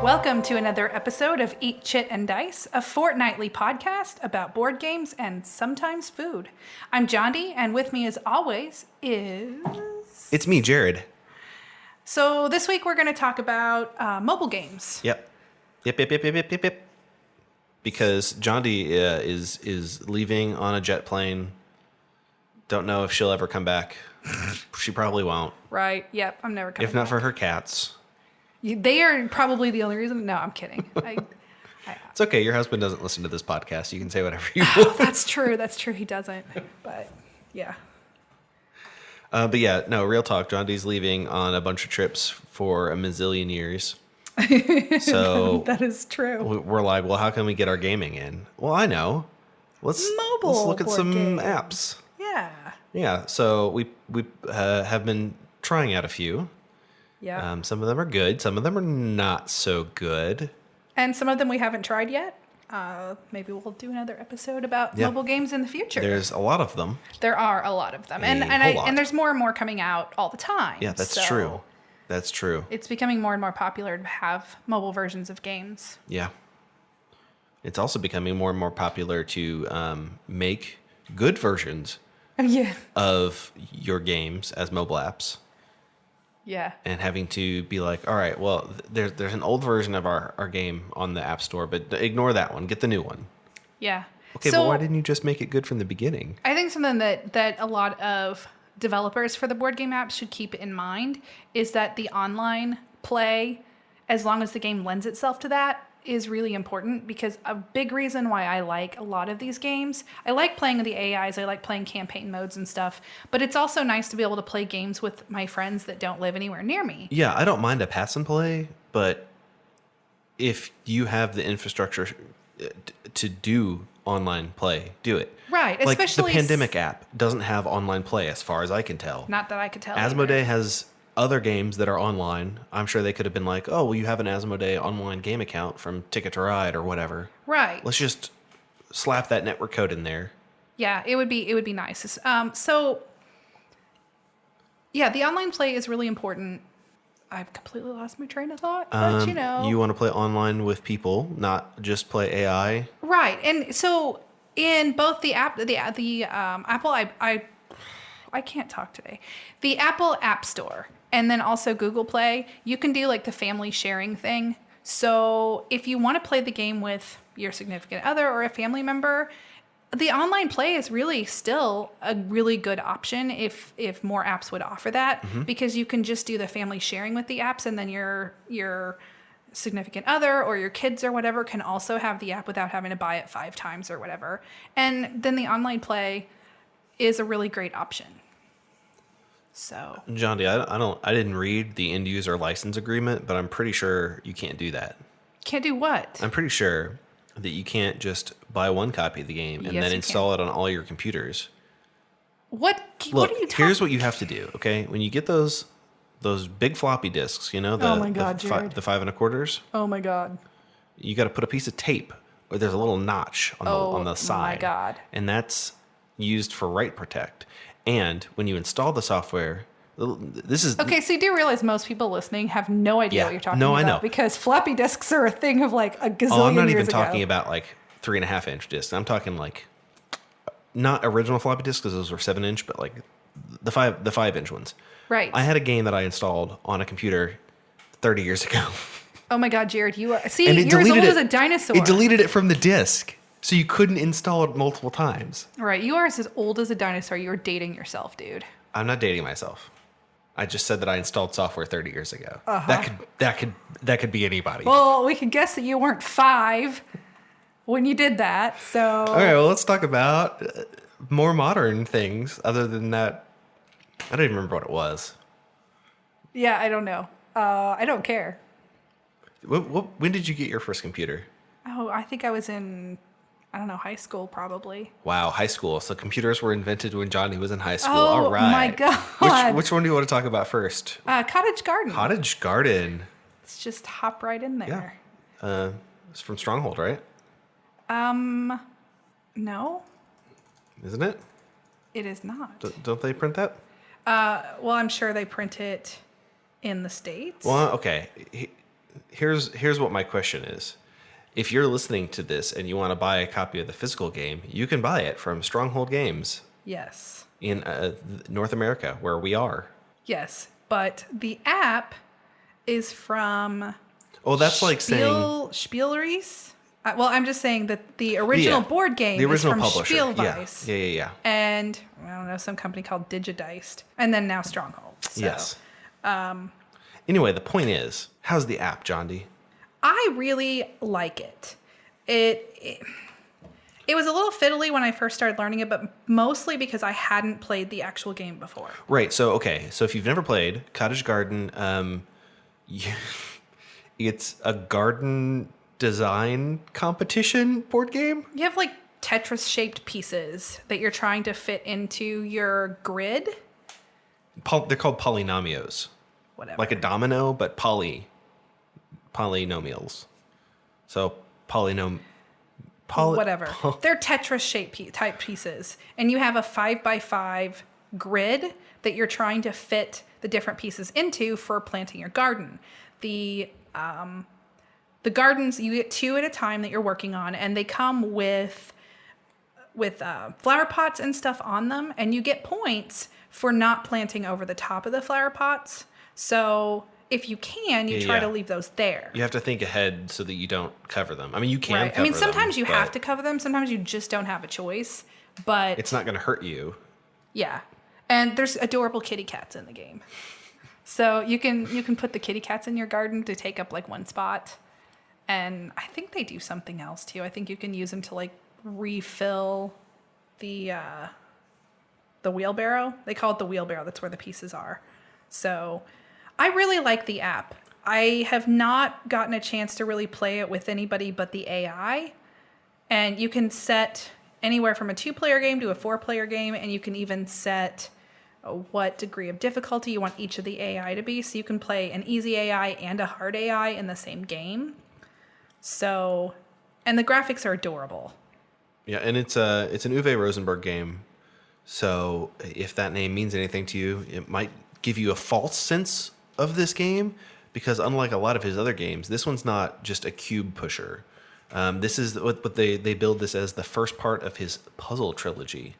Welcome to another episode of Eat, Chit, and Dice, a fortnightly podcast about board games and sometimes food. I'm Jondi, and with me as always is... It's me, Jared. So this week we're going to talk about mobile games. Yep. Because Jondi is leaving on a jet plane. Don't know if she'll ever come back. She probably won't. Right, yep, I'm never coming If not back. for her cats. They are probably the only reason. No, I'm kidding. It's okay. Your husband doesn't listen to this podcast. You can say whatever you want. That's true. He doesn't. But yeah. But yeah, no, real talk. Jondi's leaving on a bunch of trips for a mazillion years. So that is true. we're like, well, how can we get our gaming in? Well, I know. Let's look at board some games. apps. Yeah. Yeah. So we have been trying out a few. Yeah. Some of them are good. Some of them are not so good. And some of them we haven't tried yet. Maybe we'll do another episode about mobile games in the future. There's a lot of them. There are a lot of them. And there's more and more coming out all the time. Yeah, that's true. That's true. It's becoming more and more popular to have mobile versions of games. Yeah. It's also becoming more and more popular to make good versions of your games as mobile apps. Yeah. And having to be like, all right, well, there's an old version of our game on the App Store, but ignore that one. Get the new one. Yeah. Okay, but why didn't you just make it good from the beginning? I think something that a lot of developers for the board game apps should keep in mind is that the online play, as long as the game lends itself to that, is really important, because a big reason why I like a lot of these games, I like playing the AIs, I like playing campaign modes and stuff, but it's also nice to be able to play games with my friends that don't live anywhere near me. Yeah, I don't mind a pass and play, but if you have the infrastructure to do online play, do it. Right, like especially the Pandemic app doesn't have online play as far as I can tell. Not that I could tell. Asmodee has other games that are online. I'm sure they could have been like, oh, well, you have an Asmodee online game account from Ticket to Ride or whatever. Right. Let's just slap that network code in there. Yeah, it would be nice. So yeah, the online play is really important. I've completely lost my train of thought, but you want to play online with people, not just play AI. Right. And so in both the Apple, I can't talk today. The Apple App Store and then also Google Play, you can do like the family sharing thing. So if you want to play the game with your significant other or a family member, the online play is really still a really good option if more apps would offer that, because you can just do the family sharing with the apps, and then your significant other or your kids or whatever can also have the app without having to buy it 5 times or whatever. And then the online play is a really great option. So, Jondi, I didn't read the end user license agreement, but I'm pretty sure you can't do that. Can't do what? I'm pretty sure that you can't just buy one copy of the game and then install it on all your computers. What are you talking? Here's what you have to do, okay? When you get those big floppy disks, the oh my God, Jared. the 5 1/4. Oh my God. You got to put a piece of tape, or there's a little notch on the side. Oh my God. And that's used for write protect. And when you install the software, this is okay. So you do realize most people listening have no idea what you're talking about. No, I know, because floppy disks are a thing of like a gazillion years ago. Oh, I'm not even talking about like 3.5-inch discs. I'm talking like not original floppy disks, because those were 7-inch, but like the 5-inch ones. Right. I had a game that I installed on a computer 30 years ago. Oh my God, Jared, you're as old as a dinosaur. It deleted it from the disk, so you couldn't install it multiple times. Right, you are as old as a dinosaur. You're dating yourself, dude. I'm not dating myself. I just said that I installed software 30 years ago. That could be anybody. Well, we can guess that you weren't 5 when you did that. So all right, well, let's talk about more modern things. Other than that, I don't even remember what it was. Yeah, I don't know. I don't care. When did you get your first computer? Oh, I think I was in, I don't know, high school probably. Wow, high school. So computers were invented when Johnny was in high school. Oh, all right. my God. Which one do you want to talk about first? Cottage Garden. Cottage Garden. Let's just hop right in there. Yeah. It's from Stronghold, right? No. Isn't it? It is not. Don't they print that? Well, I'm sure they print it in the States. Well, okay. here's what my question is. If you're listening to this and you want to buy a copy of the physical game, you can buy it from Stronghold Games Yes. in North America, where we are. Yes. But the app is from Oh, that's like saying Spielreis. Well, I'm just saying that the original board game the original is from publisher. Spielweis. Yeah. And I don't know, some company called Digidiced, and then now Stronghold. So, Yes. Anyway, the point is, how's the app, Jondi? I really like it. It was a little fiddly when I first started learning it, but mostly because I hadn't played the actual game before. Right. So, okay. So if you've never played Cottage Garden, it's a garden design competition board game. You have like Tetris-shaped pieces that you're trying to fit into your grid. They're called polynomios. Whatever. Like a domino, but polynomials. So whatever. They're Tetris-shaped type pieces. And you have a 5x5 grid that you're trying to fit the different pieces into for planting your garden. The gardens, you get 2 at a time that you're working on, and they come with flower pots and stuff on them, and you get points for not planting over the top of the flower pots. So if you can, you try to leave those there. You have to think ahead so that you don't cover them. I mean, you can Right. cover I mean, sometimes them, you have to cover them. Sometimes you just don't have a choice. But it's not going to hurt you. Yeah. And there's adorable kitty cats in the game. So you can put the kitty cats in your garden to take up like one spot. And I think they do something else too. I think you can use them to like refill the wheelbarrow. They call it the wheelbarrow. That's where the pieces are. So I really like the app. I have not gotten a chance to really play it with anybody but the AI. And you can set anywhere from a 2-player game to a 4-player game, and you can even set what degree of difficulty you want each of the AI to be. So you can play an easy AI and a hard AI in the same game. So, and the graphics are adorable. Yeah, and it's an Uwe Rosenberg game. So if that name means anything to you, it might give you a false sense of this game, because unlike a lot of his other games, this one's not just a cube pusher. This is what they build this as the first part of his puzzle trilogy.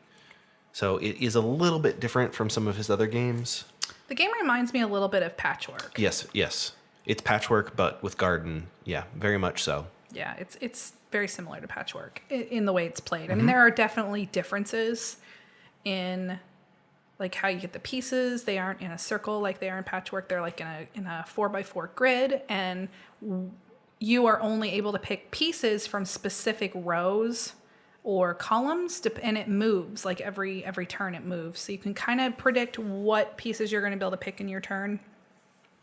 So it is a little bit different from some of his other games. The game reminds me a little bit of Patchwork. Yes. It's Patchwork, but with garden. Yeah, very much so. Yeah, it's very similar to Patchwork in the way it's played. I mean, there are definitely differences in like how you get the pieces. They aren't in a circle like they are in Patchwork. They're like in a 4x4 grid, and you are only able to pick pieces from specific rows or columns, and it moves like every turn it moves. So you can kind of predict what pieces you're going to be able to pick in your turn,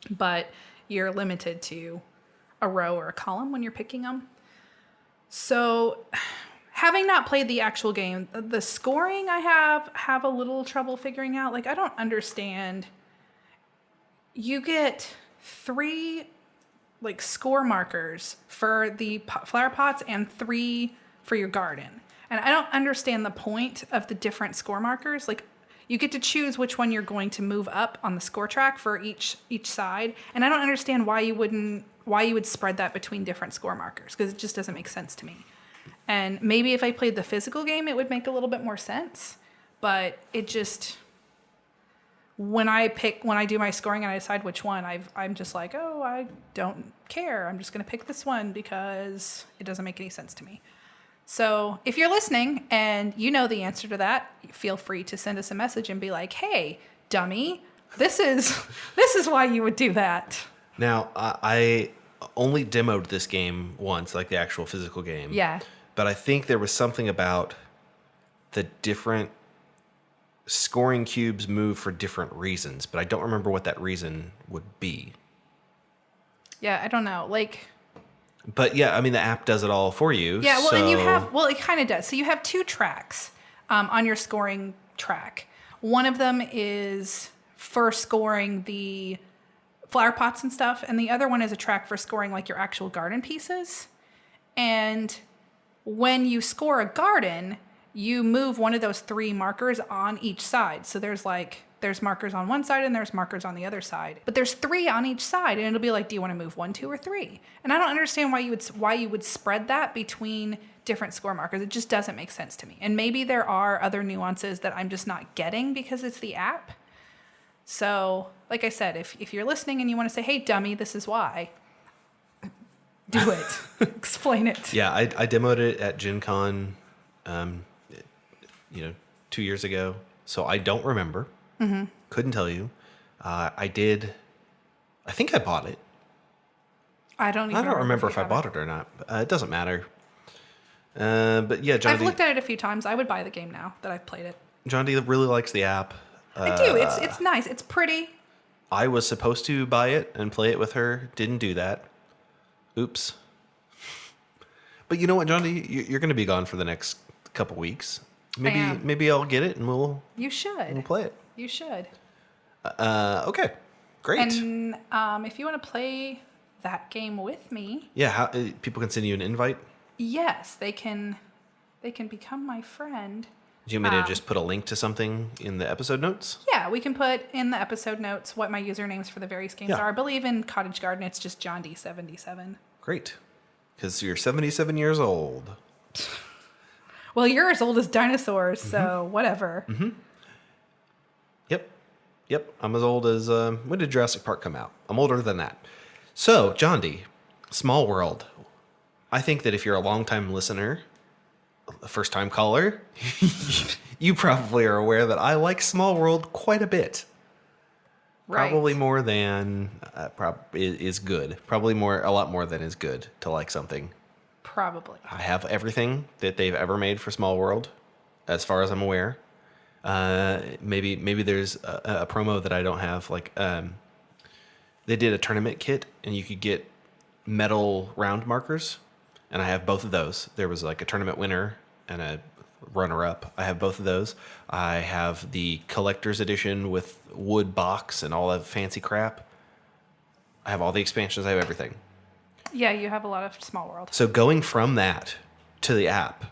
but you're limited to a row or a column when you're picking them. So having not played the actual game, the scoring I have a little trouble figuring out. Like, I don't understand. You get 3 like score markers for the flower pots and 3 for your garden. And I don't understand the point of the different score markers. Like, you get to choose which one you're going to move up on the score track for each side. And I don't understand why you would spread that between different score markers, because it just doesn't make sense to me. And maybe if I played the physical game, it would make a little bit more sense. But it just, when I do my scoring and I decide which one, I'm just like, oh, I don't care. I'm just going to pick this one because it doesn't make any sense to me. So if you're listening and you know the answer to that, feel free to send us a message and be like, hey, dummy, this is why you would do that. Now, I only demoed this game once, like the actual physical game. Yeah. But I think there was something about the different scoring cubes move for different reasons, but I don't remember what that reason would be. Yeah, I don't know. But yeah, I mean, the app does it all for you. Yeah, well, and it kind of does. So you have 2 tracks on your scoring track. One of them is for scoring the flower pots and stuff, and the other one is a track for scoring like your actual garden pieces. And when you score a garden, you move one of those 3 markers on each side. So there's like there's markers on one side and there's markers on the other side. But there's 3 on each side, and it'll be like, do you want to move 1, 2, or 3? And I don't understand why you would spread that between different score markers. It just doesn't make sense to me. And maybe there are other nuances that I'm just not getting because it's the app. So, like I said, if you're listening and you want to say, hey, dummy, this is why, do it. Explain it. Yeah, I demoed it at Gen Con, 2 years ago. So I don't remember. Mm-hmm. Couldn't tell you. I think I bought it. I don't remember if I bought it or not. It doesn't matter. But yeah, Jondi, I've looked at it a few times. I would buy the game now that I've played it. Jondi really likes the app. I do. It's nice. It's pretty. I was supposed to buy it and play it with her. Didn't do that. Oops. But you know what, Jondi? You're going to be gone for the next couple weeks. Maybe I'll get it and we'll play it. You should. Okay. Great. And if you want to play that game with me, yeah, people can send you an invite. Yes, they can become my friend. Do you want me to just put a link to something in the episode notes? Yeah, we can put in the episode notes what my usernames for the various games are. I believe in Cottage Garden, it's just Jondi77. Great. Because you're 77 years old. Well, you're as old as dinosaurs, so whatever. Mm-hmm. Yep. I'm as old as... when did Jurassic Park come out? I'm older than that. So, Jondi, Small World. I think that if you're a longtime listener, a first-time caller, you probably are aware that I like Small World quite a bit. Right. Probably more than is good. Probably a lot more than is good to like something. Probably. I have everything that they've ever made for Small World, as far as I'm aware. Maybe there's a promo that I don't have. Like, they did a tournament kit, and you could get metal round markers, and I have both of those. There was like a tournament winner and a runner-up. I have both of those. I have the collector's edition with wood box and all that fancy crap. I have all the expansions. I have everything. Yeah, you have a lot of Small World. So going from that to the app,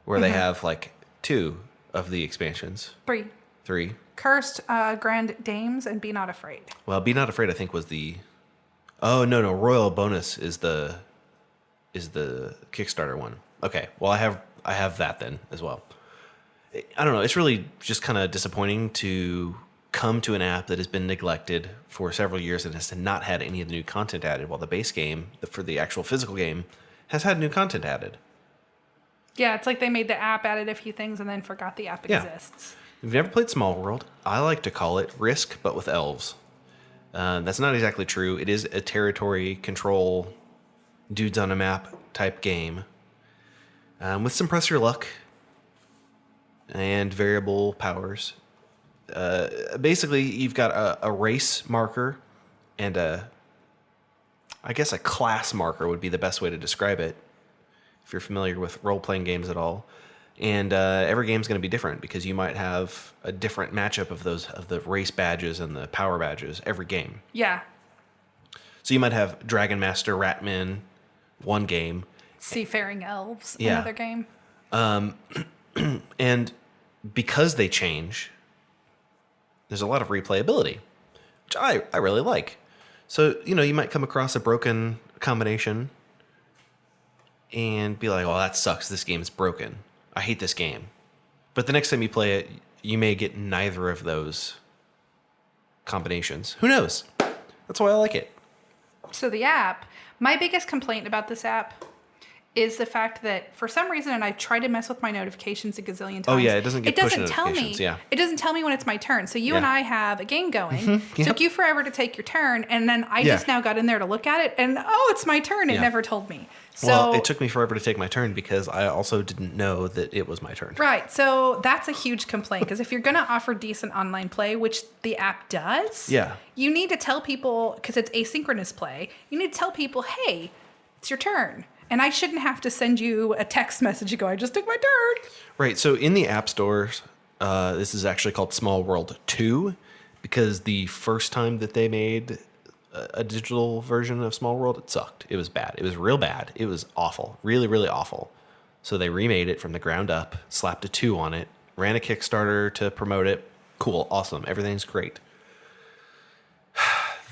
where they have like 2 of the expansions. 3. 3. Cursed, Grand Dames, and Be Not Afraid. Well, Be Not Afraid, I think, was the... Oh, no. Royal Bonus is the Kickstarter one. Okay. Well, I have that then as well. I don't know. It's really just kind of disappointing to come to an app that has been neglected for several years and has not had any of the new content added, while the base game, for the actual physical game, has had new content added. Yeah, it's like they made the app, added a few things, and then forgot the app exists. If you've never played Small World, I like to call it Risk, but with elves. That's not exactly true. It is a territory control, dudes on a map type game, with some press your luck and variable powers. Basically, you've got a race marker and I guess a class marker would be the best way to describe it, if you're familiar with role-playing games at all. And every game's going to be different because you might have a different matchup of the race badges and the power badges every game. Yeah. So you might have Dragon Master Ratman one game. Seafaring Elves Yeah. another game. And because they change, there's a lot of replayability, which I really like. So, you might come across a broken combination and be like, oh, that sucks. This game is broken. I hate this game. But the next time you play it, you may get neither of those combinations. Who knows? That's why I like it. So the app, my biggest complaint about this app is the fact that for some reason, and I've tried to mess with my notifications a gazillion times. Oh yeah, it doesn't get push tell me. notifications. Yeah. It doesn't tell me when it's my turn. So you and I have a game going. Yep. Took you forever to take your turn, and then I just now got in there to look at it, and it's my turn. It never told me. So, well, it took me forever to take my turn because I also didn't know that it was my turn. Right. So that's a huge complaint because if you're going to offer decent online play, which the app does, you need to tell people, because it's asynchronous play, you need to tell people, hey, it's your turn. And I shouldn't have to send you a text message to go, I just took my turn. Right. So in the app stores, this is actually called Small World 2 because the first time that they made a digital version of Small World, it sucked. It was bad. It was real bad. It was awful. Really, really awful. So they remade it from the ground up, slapped a 2 on it, ran a Kickstarter to promote it, Cool, awesome, everything's great.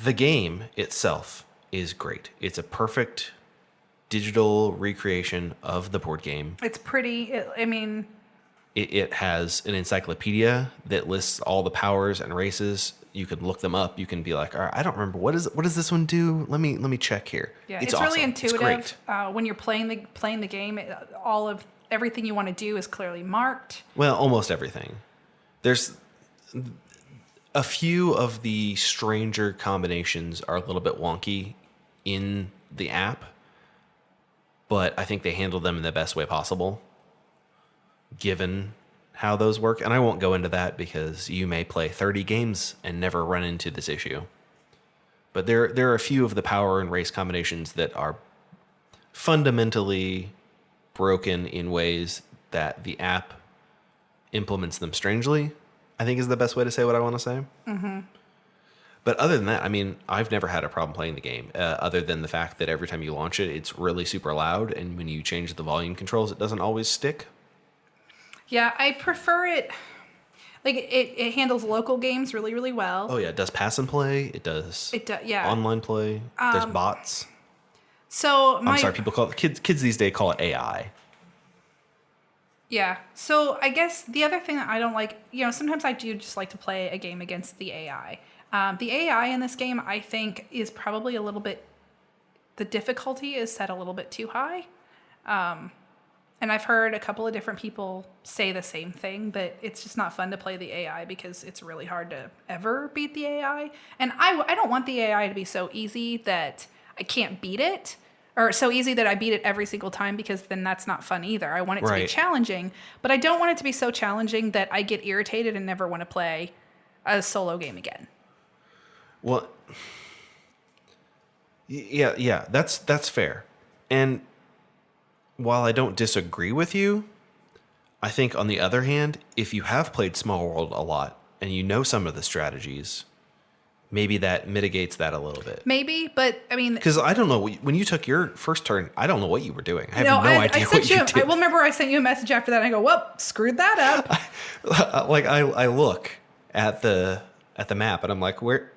The game itself is great. It's a perfect digital recreation of the board game. It's pretty. It has an encyclopedia that lists all the powers and races. You can look them up. You can be like, all right, I don't remember what does this one do. Let me check here. Yeah, it's really awesome. intuitive. It's When you're playing the game, all of everything you want to do is clearly marked. well, almost everything. There's a few of the stranger combinations are a little bit wonky in the app, but I think they handle them in the best way possible, given how those work. And I won't go into that because you may play 30 games and never run into this issue. But there are a few of the power and race combinations that are fundamentally broken in ways that the app implements them strangely, I think is the best way to say what I want to say. Mm-hmm. But other than that, I mean, I've never had a problem playing the game, other than the fact that every time you launch it, it's really super loud. And when you change the volume controls, it doesn't always stick. Yeah, I prefer it. Like, it handles local games really, really well. Oh, yeah. It does pass and play. It does yeah. online play. There's bots. So I'm sorry, people call it, kids these days call it AI. Yeah. So I guess the other thing that I don't like, sometimes I do just like to play a game against the AI. The AI in this game, I think, is probably a little bit, the difficulty is set a little bit too high. And I've heard a couple of different people say the same thing, that it's just not fun to play the AI because it's really hard to ever beat the AI. And I don't want the AI to be so easy that I can't beat it, or so easy that I beat it every single time, because then that's not fun either. I want it to be challenging, but I don't want it to be so challenging that I get irritated and never want to play a solo game again. Well, yeah, that's fair. And while I don't disagree with you, I think on the other hand, if you have played Small World a lot and you know some of the strategies, maybe that mitigates that a little bit. Maybe, but I mean, because I don't know, when you took your first turn, I don't know what you were doing. I have no idea what you did. Well, remember I sent you a message after that and I go, well, screwed that up. I look at the map and I'm like, what?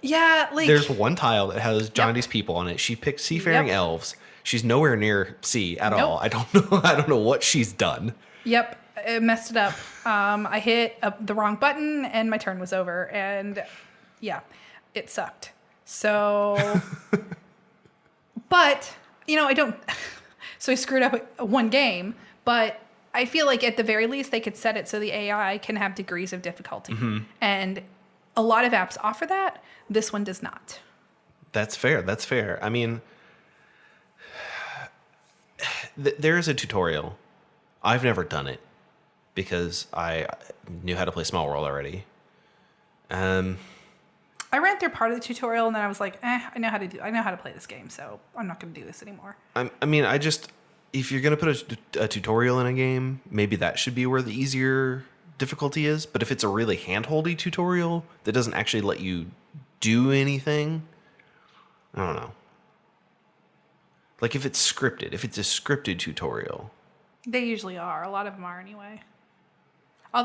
Yeah, like, there's one tile that has Jondi's people on it. She picked seafaring elves. She's nowhere near sea at all. I don't know what she's done. Yep, it messed it up. I hit the wrong button and my turn was over, and yeah, it sucked. So, but I don't. So I screwed up one game, but I feel like at the very least they could set it so the AI can have degrees of difficulty, and a lot of apps offer that. This one does not. That's fair. I mean, there is a tutorial. I've never done it because I knew how to play Small World already. I ran through part of the tutorial and then I was like, I know how to play this game, so I'm not going to do this anymore. If you're going to put a tutorial in a game, maybe that should be where the easier difficulty is. But if it's a really hand-holdy tutorial that doesn't actually let you do anything, I don't know. Like if it's a scripted tutorial. They usually are. A lot of them are anyway.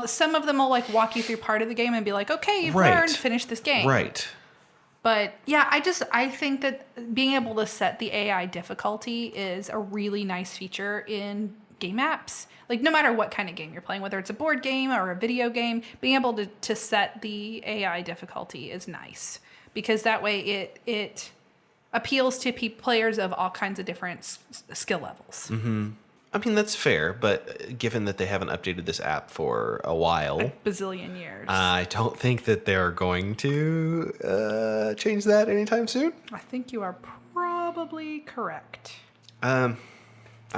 Some of them will like walk you through part of the game and be like, okay, you've learned, finish this game. Right. But yeah, I think that being able to set the AI difficulty is a really nice feature in game apps. Like no matter what kind of game you're playing, whether it's a board game or a video game, being able to set the AI difficulty is nice, because that way it appeals to players of all kinds of different skill levels. Mm-hmm. I mean, that's fair, but given that they haven't updated this app for a while, a bazillion years, I don't think that they're going to change that anytime soon. I think you are probably correct. I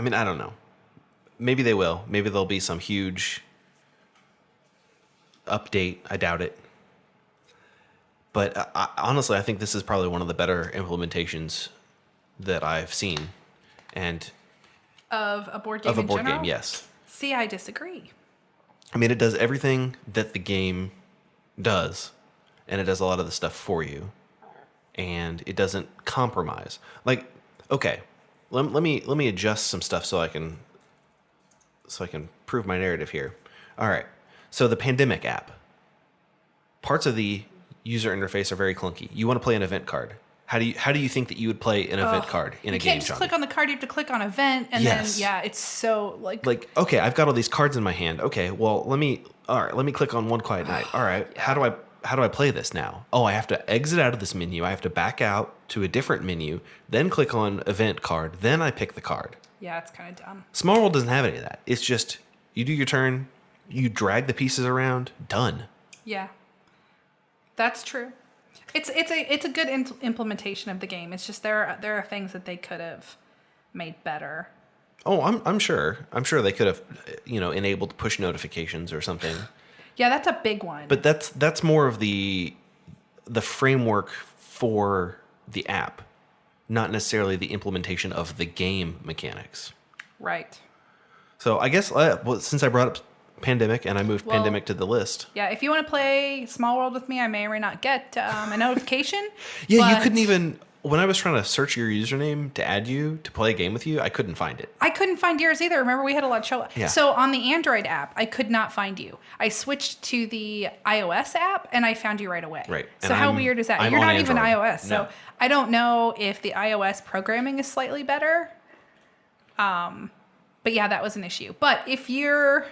mean, I don't know. Maybe they will. Maybe there'll be some huge update. I doubt it. But honestly, I think this is probably one of the better implementations that I've seen. And of a board game of a board in general? game, yes. See, I disagree. I mean, it does everything that the game does, and it does a lot of the stuff for you, and it doesn't compromise. Like, okay, let me adjust some stuff so I can prove my narrative here. All right, so the Pandemic app, parts of the user interface are very clunky. You want to play an event card. How do you think that you would play an event card in a game? You can't just Johnny? click on the card. You have to click on event, and then it's so like okay, I've got all these cards in my hand. Okay, well let me click on One Quiet Night. All right, how do I play this now? Oh, I have to exit out of this menu. I have to back out to a different menu, then click on event card, then I pick the card. Yeah, it's kind of dumb. Small World doesn't have any of that. It's just you do your turn, you drag the pieces around, done. Yeah, that's true. It's a good implementation of the game. It's just there are things that they could have made better. Oh, I'm sure. I'm sure they could have, enabled push notifications or something. Yeah, that's a big one. But that's more of the framework for the app, not necessarily the implementation of the game mechanics. Right. So I guess since I brought up Pandemic and I moved Pandemic to the list. Yeah, if you want to play Small World with me, I may or may not get a notification. Yeah, you couldn't even. When I was trying to search your username to add you to play a game with you, I couldn't find it. I couldn't find yours either. Remember, we had a lot of show. Yeah. So on the Android app, I could not find you. I switched to the iOS app, and I found you right away. Right. So how weird is that? I'm You're on not even Android. iOS. So I don't know if the iOS programming is slightly better. But yeah, that was an issue. But if your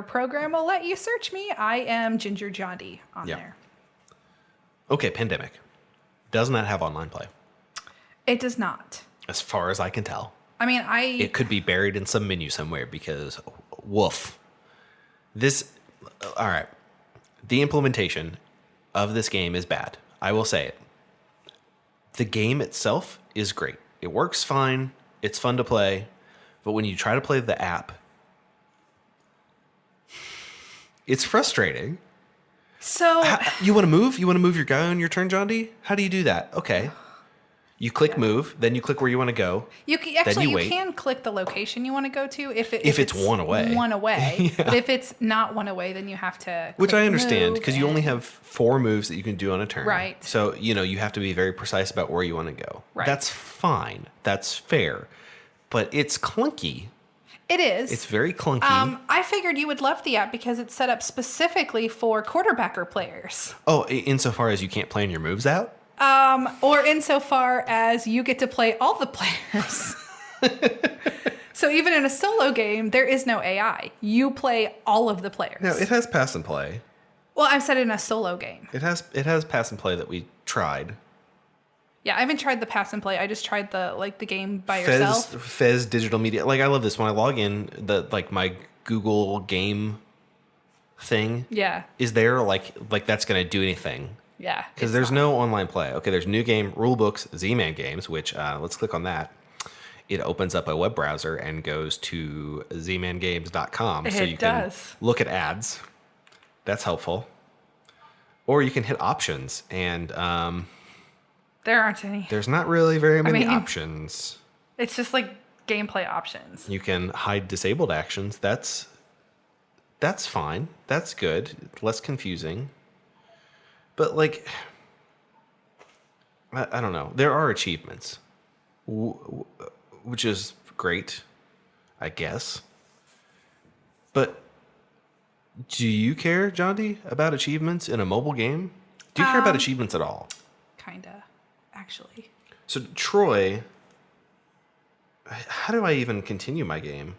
program will let you search me, I am Ginger Jondi on there. Okay, Pandemic does not have online play. It does not. As far as I can tell. I mean, It could be buried in some menu somewhere because, woof. All right. The implementation of this game is bad. I will say it. The game itself is great. It works fine. It's fun to play. But when you try to play the app, it's frustrating. So you want to move? You want to move your guy on your turn, Jondi? How do you do that? Okay. You click move, then you click where you want to go. You can click the location you want to go to if it's one away. One away. Yeah. But if it's not one away, then you have to. Which I understand because you only have 4 moves that you can do on a turn. Right. So you have to be very precise about where you want to go. Right. That's fine. That's fair. But it's clunky. It is. It's very clunky. I figured you would love the app because it's set up specifically for quarterbacker players. Oh, insofar as you can't plan your moves out? Or insofar as you get to play all the players. So even in a solo game, there is no AI. You play all of the players. No, it has pass and play. Well, I've said in a solo game. It has pass and play that we tried. Yeah, I haven't tried the pass and play. I just tried the game by yourself. Fez Digital Media. Like I love this when I log in. My Google game thing. Yeah. Is there like that's gonna do anything? Yeah. Because there's no online play. Okay, there's new game rule books, Z-Man Games, which let's click on that. It opens up a web browser and goes to zmangames.com. So you can look at ads. That's helpful. Or you can hit options and there aren't any. There's not really very many options. It's just like gameplay options. You can hide disabled actions. That's fine. That's good. Less confusing. But I don't know. There are achievements, which is great, I guess. But do you care, Jondi, about achievements in a mobile game? Do you care about achievements at all? Kinda, actually. So Troy, how do I even continue my game?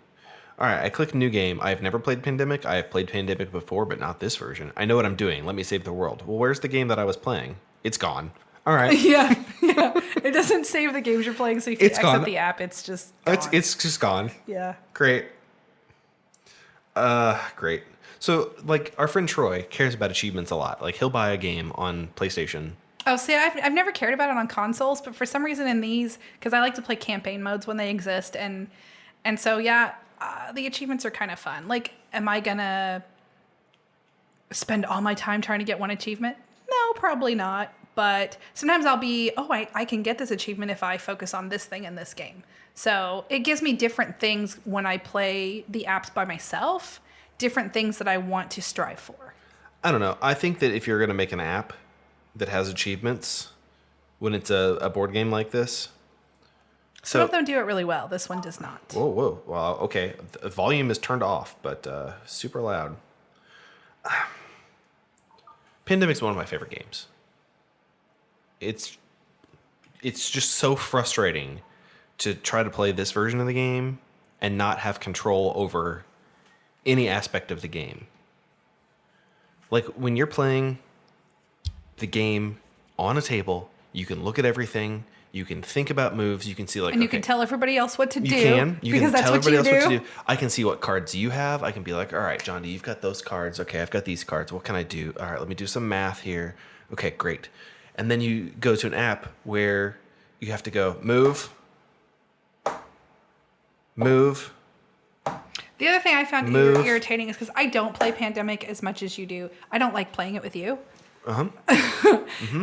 All right, I click new game. I've never played Pandemic. I have played Pandemic before, but not this version. I know what I'm doing. Let me save the world. Well, where's the game that I was playing? It's gone. All right. Yeah. It doesn't save the games you're playing, so if you exit the app, it's just gone. It's just gone. Yeah. Great. Great. So, our friend Troy cares about achievements a lot. He'll buy a game on PlayStation. Oh, see, I've never cared about it on consoles, but for some reason in these, because I like to play campaign modes when they exist, and so, yeah, the achievements are kind of fun. Am I gonna spend all my time trying to get one achievement? No, probably not. But sometimes I'll be, I can get this achievement if I focus on this thing in this game. So it gives me different things when I play the apps by myself, different things that I want to strive for. I don't know. I think that if you're going to make an app that has achievements when it's a board game like this. Some of them do it really well. This one does not. Whoa. Well, okay. The volume is turned off, but super loud. Pandemic's one of my favorite games. It's just so frustrating to try to play this version of the game and not have control over any aspect of the game. Like when you're playing the game on a table, you can look at everything, you can think about moves, you can see like, and you can tell everybody else what to do. You because can that's tell what everybody you else do. what to do. I can see what cards you have. I can be like, all right, Jondi, you've got those cards. Okay, I've got these cards. What can I do? All right, let me do some math here. Okay, great. And then you go to an app where you have to go move. The other thing I found Move. irritating is because I don't play Pandemic as much as you do. I don't like playing it with you.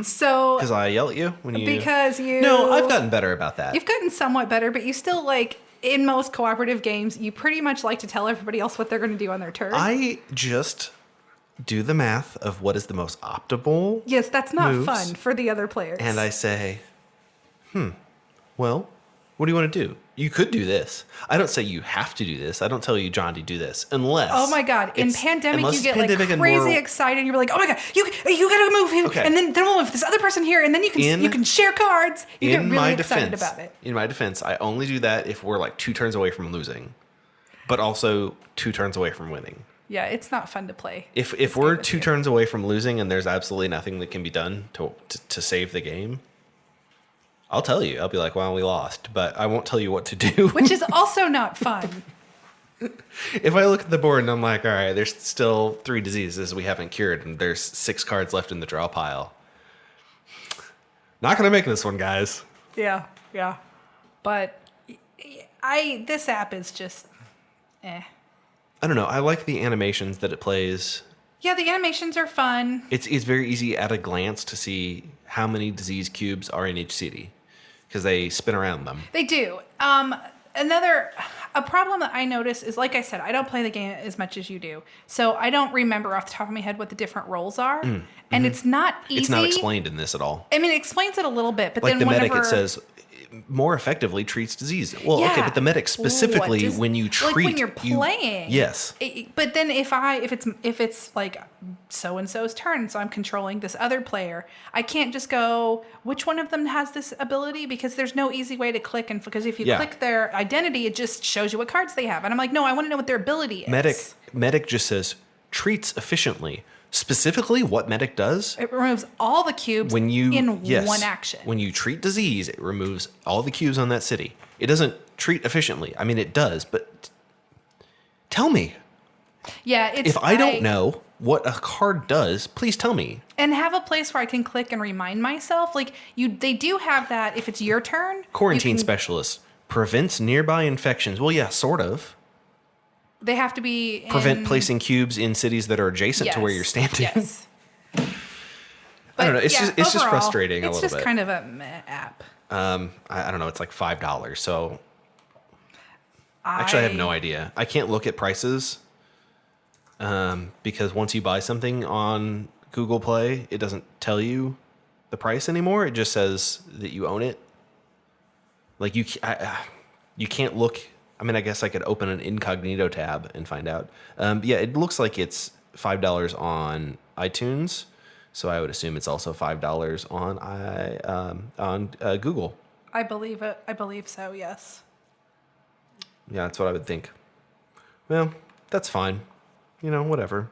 So Because I yell at you when you. because you No, I've gotten better about that. You've gotten somewhat better, but you still like in most cooperative games, you pretty much like to tell everybody else what they're going to do on their turn. I just do the math of what is the most optimal. Yes, that's not moves, fun for the other players. And I say, well, what do you want to do? You could do this. I don't say you have to do this. I don't tell you, Jondi, do this. Unless. Oh my God. In it's- Pandemic, unless you it's get like Pandemic and crazy more- excited. And you're like, oh my God, you got to move him. Okay. And then we'll move this other person here. And then you can share cards. You get really excited about it. In my defense, I only do that if we're like 2 turns away from losing, but also 2 turns away from winning. Yeah, it's not fun to play. If we're 2 turns away from losing and there's absolutely nothing that can be done to save the game, I'll tell you. I'll be like, well, we lost, but I won't tell you what to do. Which is also not fun. If I look at the board and I'm like, all right, there's still 3 diseases we haven't cured, and there's 6 cards left in the draw pile. Not gonna make this one, guys. Yeah. But this app is just eh. I don't know. I like the animations that it plays. Yeah, the animations are fun. It's very easy at a glance to see how many disease cubes are in each city because they spin around them. They do. A problem that I notice is, like I said, I don't play the game as much as you do. So I don't remember off the top of my head what the different roles are. And it's not easy. It's not explained in this at all. I mean, it explains it a little bit, but Like then the whenever... medic, it says more effectively treats disease. Well, okay, but the medic specifically, when you treat, like when you're playing. Yes. But then if it's like so and so's turn, so I'm controlling this other player, I can't just go, which one of them has this ability? Because there's no easy way to click, and because if you click their identity, it just shows you what cards they have, and I'm like, no, I want to know what their ability is. Medic just says treats efficiently. Specifically, what medic does? It removes all the cubes in one action. When you treat disease, it removes all the cubes on that city. It doesn't treat efficiently. I mean, it does, but tell me. Yeah, if I don't know what a card does, please tell me. And have a place where I can click and remind myself. Like they do have that if it's your turn. Quarantine specialist prevents nearby infections. Well, yeah, sort of. They have to be prevent placing cubes in cities that are adjacent to where you're standing. Yes. I don't know. It's just frustrating a little bit. It's just kind of a meh app. I don't know. It's like $5. So actually, I have no idea. I can't look at prices because once you buy something on Google Play, it doesn't tell you the price anymore. It just says that you own it. Like you can't look. I mean, I guess I could open an incognito tab and find out. Yeah, it looks like it's $5 on iTunes, so I would assume it's also $5 on Google. I believe it. I believe so. Yes. Yeah, that's what I would think. Well, that's fine. You know, whatever.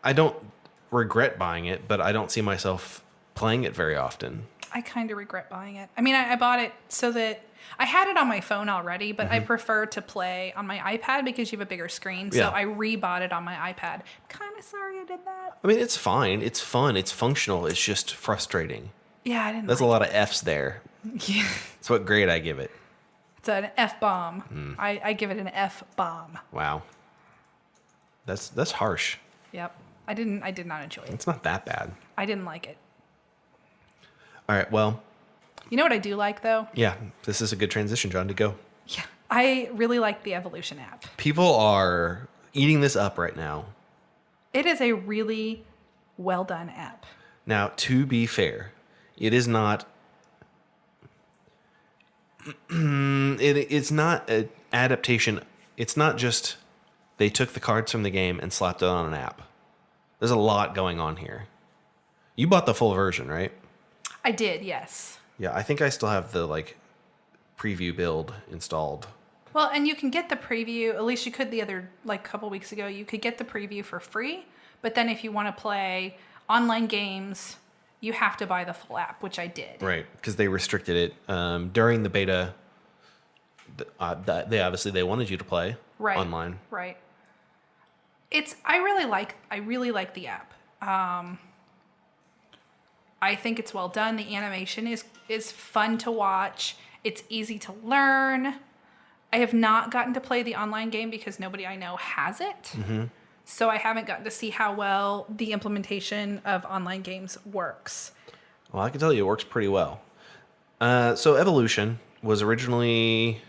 I don't regret buying it, but I don't see myself playing it very often. I kind of regret buying it. I mean, I bought it so that I had it on my phone already, but I prefer to play on my iPad because you have a bigger screen. So I rebought it on my iPad. Kind of sorry I did that. I mean, it's fine. It's fun. It's functional. It's just frustrating. Yeah, I didn't. There's a lot of F's there. Yeah. That's what grade I give it. It's an F-bomb. I give it an F-bomb. Wow. That's harsh. Yep. I did not enjoy it. It's not that bad. I didn't like it. All right, well. You know what I do like, though? Yeah, this is a good transition, John, to go. Yeah, I really like the Evolution app. People are eating this up right now. It is a really well-done app. Now, to be fair, it is not... it's not an adaptation. It's not just They took the cards from the game and slapped it on an app. There's a lot going on here. You bought the full version, right? I did, yes. Yeah, I think I still have the preview build installed. Well, and you can get the preview, at least you could the other, couple weeks ago, you could get the preview for free. But then if you want to play online games, you have to buy the full app, which I did. Right, because they restricted it during the beta. They wanted you to play online. Right. I really like the app. I think it's well done. The animation is fun to watch. It's easy to learn. I have not gotten to play the online game because nobody I know has it. Mm-hmm. So I haven't gotten to see how well the implementation of online games works. Well, I can tell you it works pretty well. So Evolution was originally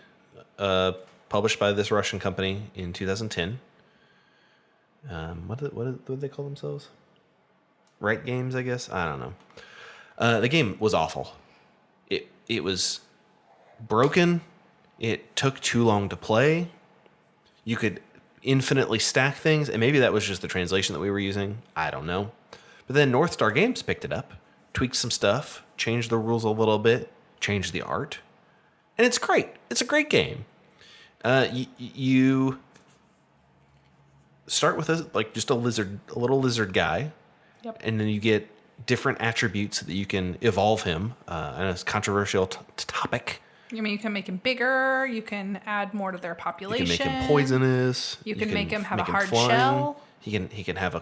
published by this Russian company in 2010. What did they call themselves? Right Games, I guess? I don't know. The game was awful. It was broken. It took too long to play. You could infinitely stack things, and maybe that was just the translation that we were using. I don't know. But then North Star Games picked it up, tweaked some stuff, changed the rules a little bit, changed the art, and it's great. It's a great game. You start with just a little lizard guy, Yep. and then you get different attributes that you can evolve him. And it's a controversial topic. I mean, you can make him bigger. You can add more to their You population. can make him poisonous. You can make him have a hard flying. shell. He can have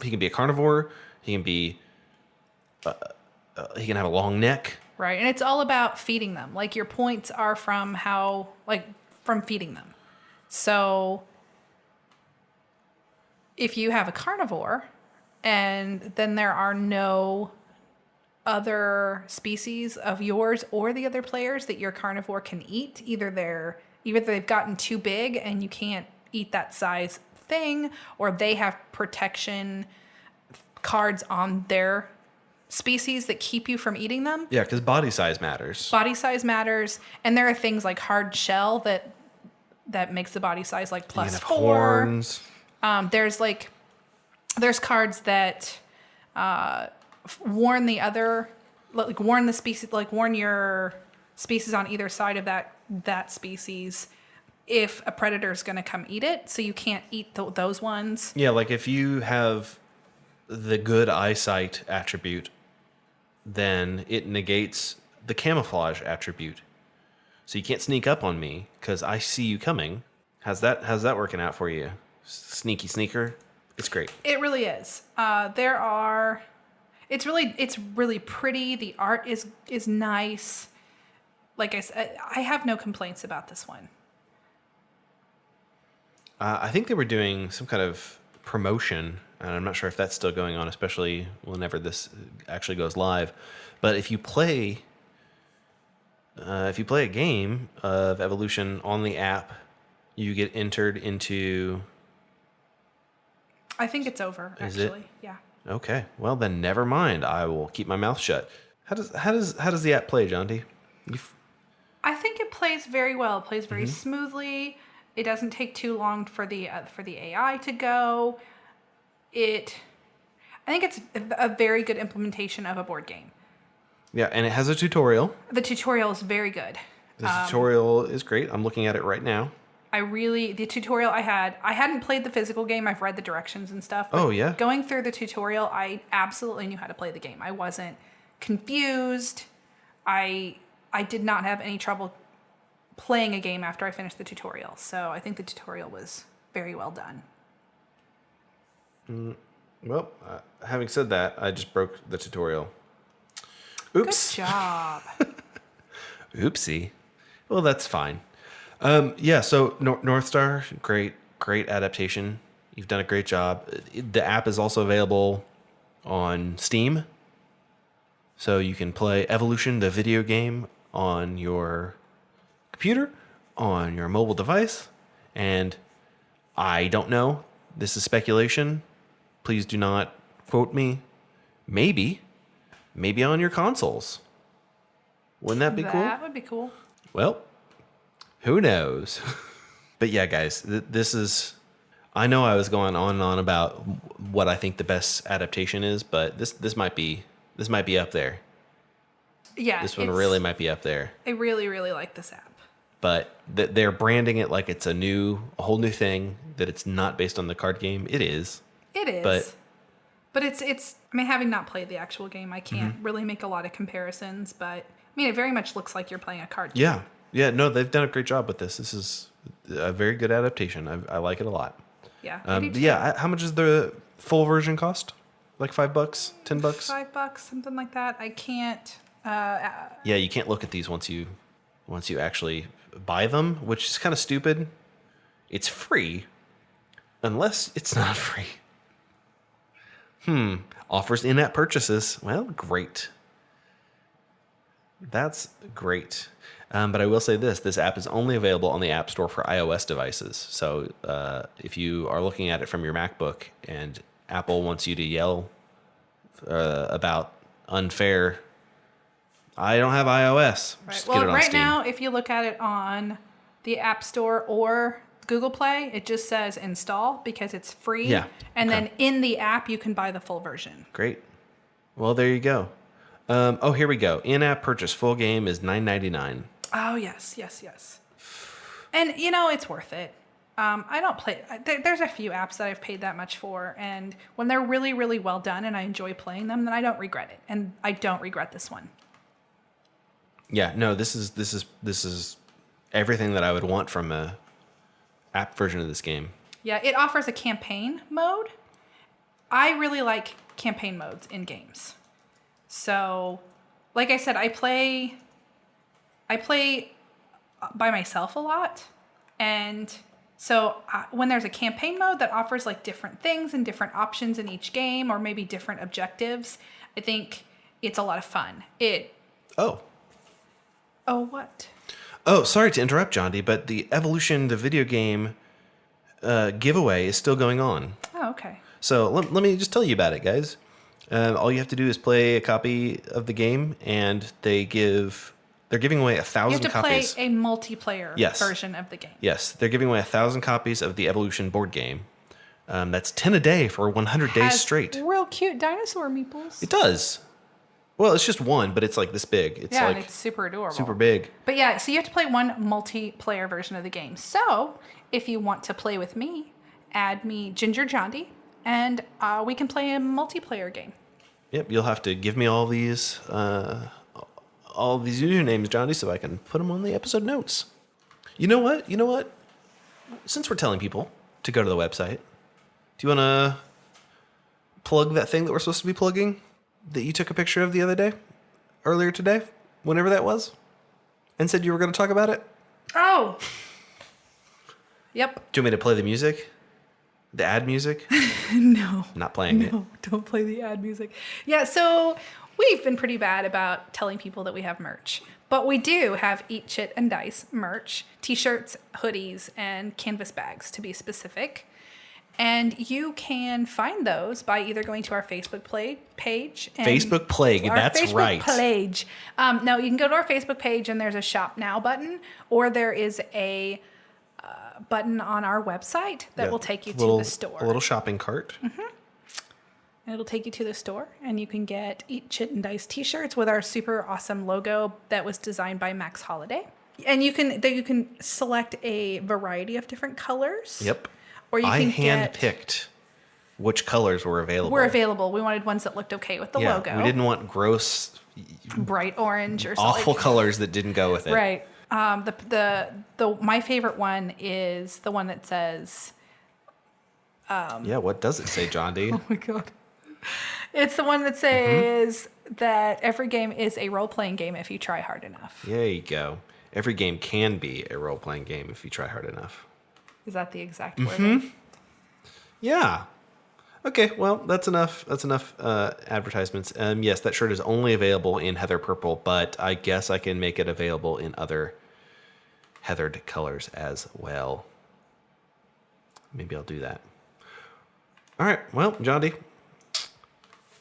He can be a carnivore. He can be. He can have a long neck. Right, and it's all about feeding them. Like your points are from from feeding them. So if you have a carnivore, and then there are no other species of yours or the other players that your carnivore can eat, either they've gotten too big and you can't eat that size thing, or they have protection cards on their species that keep you from eating them. Yeah, because body size matters. Body size matters, and there are things like hard shell that makes the body size like plus you can have 4. horns. There's cards that warn the other, warn the species, warn your species on either side of that species if a predator is going to come eat it. So you can't eat those ones. Yeah, like if you have the good eyesight attribute, then it negates the camouflage attribute. So you can't sneak up on me because I see you coming. How's that working out for you? Sneaky sneaker? It's great. It really is. It's really pretty. The art is nice. Like I said, I have no complaints about this one. I think they were doing some kind of promotion, and I'm not sure if that's still going on, especially whenever this actually goes live. But if you play a game of Evolution on the app, you get entered into. I think it's over. Is it? Actually, yeah. Okay, well then, never mind. I will keep my mouth shut. How does the app play, Jondi? I think it plays very well. It plays very smoothly. It doesn't take too long for the AI to go. I think it's a very good implementation of a board game. Yeah, and it has a tutorial. The tutorial is very good. The tutorial is great. I'm looking at it right now. The tutorial I hadn't played the physical game. I've read the directions and stuff. Oh, yeah? Going through the tutorial, I absolutely knew how to play the game. I wasn't confused. I did not have any trouble playing a game after I finished the tutorial. So I think the tutorial was very well done. Well, having said that, I just broke the tutorial. Oops. Good job. Oopsie. Well, that's fine. Yeah, so North Star, great adaptation. You've done a great job. The app is also available on Steam. So you can play Evolution, the video game, on your computer, on your mobile device. And I don't know. This is speculation. Please do not quote me. Maybe on your consoles. Wouldn't that be cool? That would be cool. Well, who knows? But yeah, guys, this is... I know I was going on and on about what I think the best adaptation is, but this might be up there. Yeah. This one really might be up there. I really, really like this app. But they're branding it like it's a whole new thing, that it's not based on the card game. It is. It is. But it's I mean, having not played the actual game, I can't really make a lot of comparisons, but I mean, it very much looks like you're playing a card game. Yeah. Yeah, no, they've done a great job with this. This is a very good adaptation. I like it a lot. Yeah. Yeah, how much does the full version cost? Like $5, $10? $5, something like that. I can't Yeah, you can't look at these once you actually buy them, which is kind of stupid. It's free unless it's not free. Offers in-app purchases. Well, great. That's great. But I will say this app is only available on the App Store for iOS devices. So if you are looking at it from your MacBook and Apple wants you to yell about unfair, I don't have iOS. Right. Just Well, get it on right Steam. now, if you look at it on the App Store or Google Play, it just says install because it's free. Yeah. And Okay. then in the app, you can buy the full version. Great. Well, there you go. Here we go. In-app purchase full game is $9.99. Oh, yes. And, it's worth it. I don't play... There's a few apps that I've paid that much for, and when they're really, really well done and I enjoy playing them, then I don't regret it. And I don't regret this one. Yeah, no, this is everything that I would want from a app version of this game. Yeah, it offers a campaign mode. I really like campaign modes in games. So, like I said, I play by myself a lot. And so when there's a campaign mode that offers like different things and different options in each game, or maybe different objectives, I think it's a lot of fun. Oh, what? Oh, sorry to interrupt, Jondi, but the Evolution, the video game giveaway is still going on. Oh, okay. So let me just tell you about it, guys. All you have to do is play a copy of the game, and they're giving away 1,000 You have to copies. play a multiplayer version of the game. Yes, they're giving away 1,000 copies of the Evolution board game. That's 10 a day for 100 days Has straight. Real cute dinosaur meeples. It does. Well, it's just one, but it's like this big. It's Yeah, like and it's super adorable. super big. But yeah, so you have to play one multiplayer version of the game. So if you want to play with me, add me Ginger Jondi, and we can play a multiplayer game. Yep, you'll have to give me all these usernames, Jondi, so I can put them on the episode notes. You know what? Since we're telling people to go to the website, do you want to plug that thing that we're supposed to be plugging that you took a picture of the other day, earlier today, whenever that was, and said you were going to talk about it? Oh! Yep. Do you want me to play the music? The ad music? No. Not playing it. No, don't play the ad music. Yeah, so we've been pretty bad about telling people that we have merch. But we do have Eat, Chit, and Dice merch. T-shirts, hoodies, and canvas bags, to be specific. And you can find those by either going to our Facebook page. Facebook Plague, that's Facebook right. Page. No, you can go to our Facebook page and there's a Shop Now button, or there is a button on our website that will take you to the store. A little shopping cart. Mm-hmm. And it'll take you to the store, and you can get Eat, Chit, and Dice t-shirts with our super awesome logo that was designed by Max Holiday. And you can select a variety of different colors. Yep. Or you can handpicked which colors were available. We wanted ones that looked okay with the Yeah, logo. we didn't want gross, bright orange or something. awful colors that didn't go with it. Right. My favorite one is the one that says. Yeah, what does it say, Jondi? Oh my god. It's the one that says that every game is a role-playing game if you try hard enough. There you go. Every game can be a role-playing game if you try hard enough. Is that the exact wording? Yeah. Okay, well, that's enough advertisements. Yes, that shirt is only available in heather purple, but I guess I can make it available in other heathered colors as well. Maybe I'll do that. All right, well, Jondi.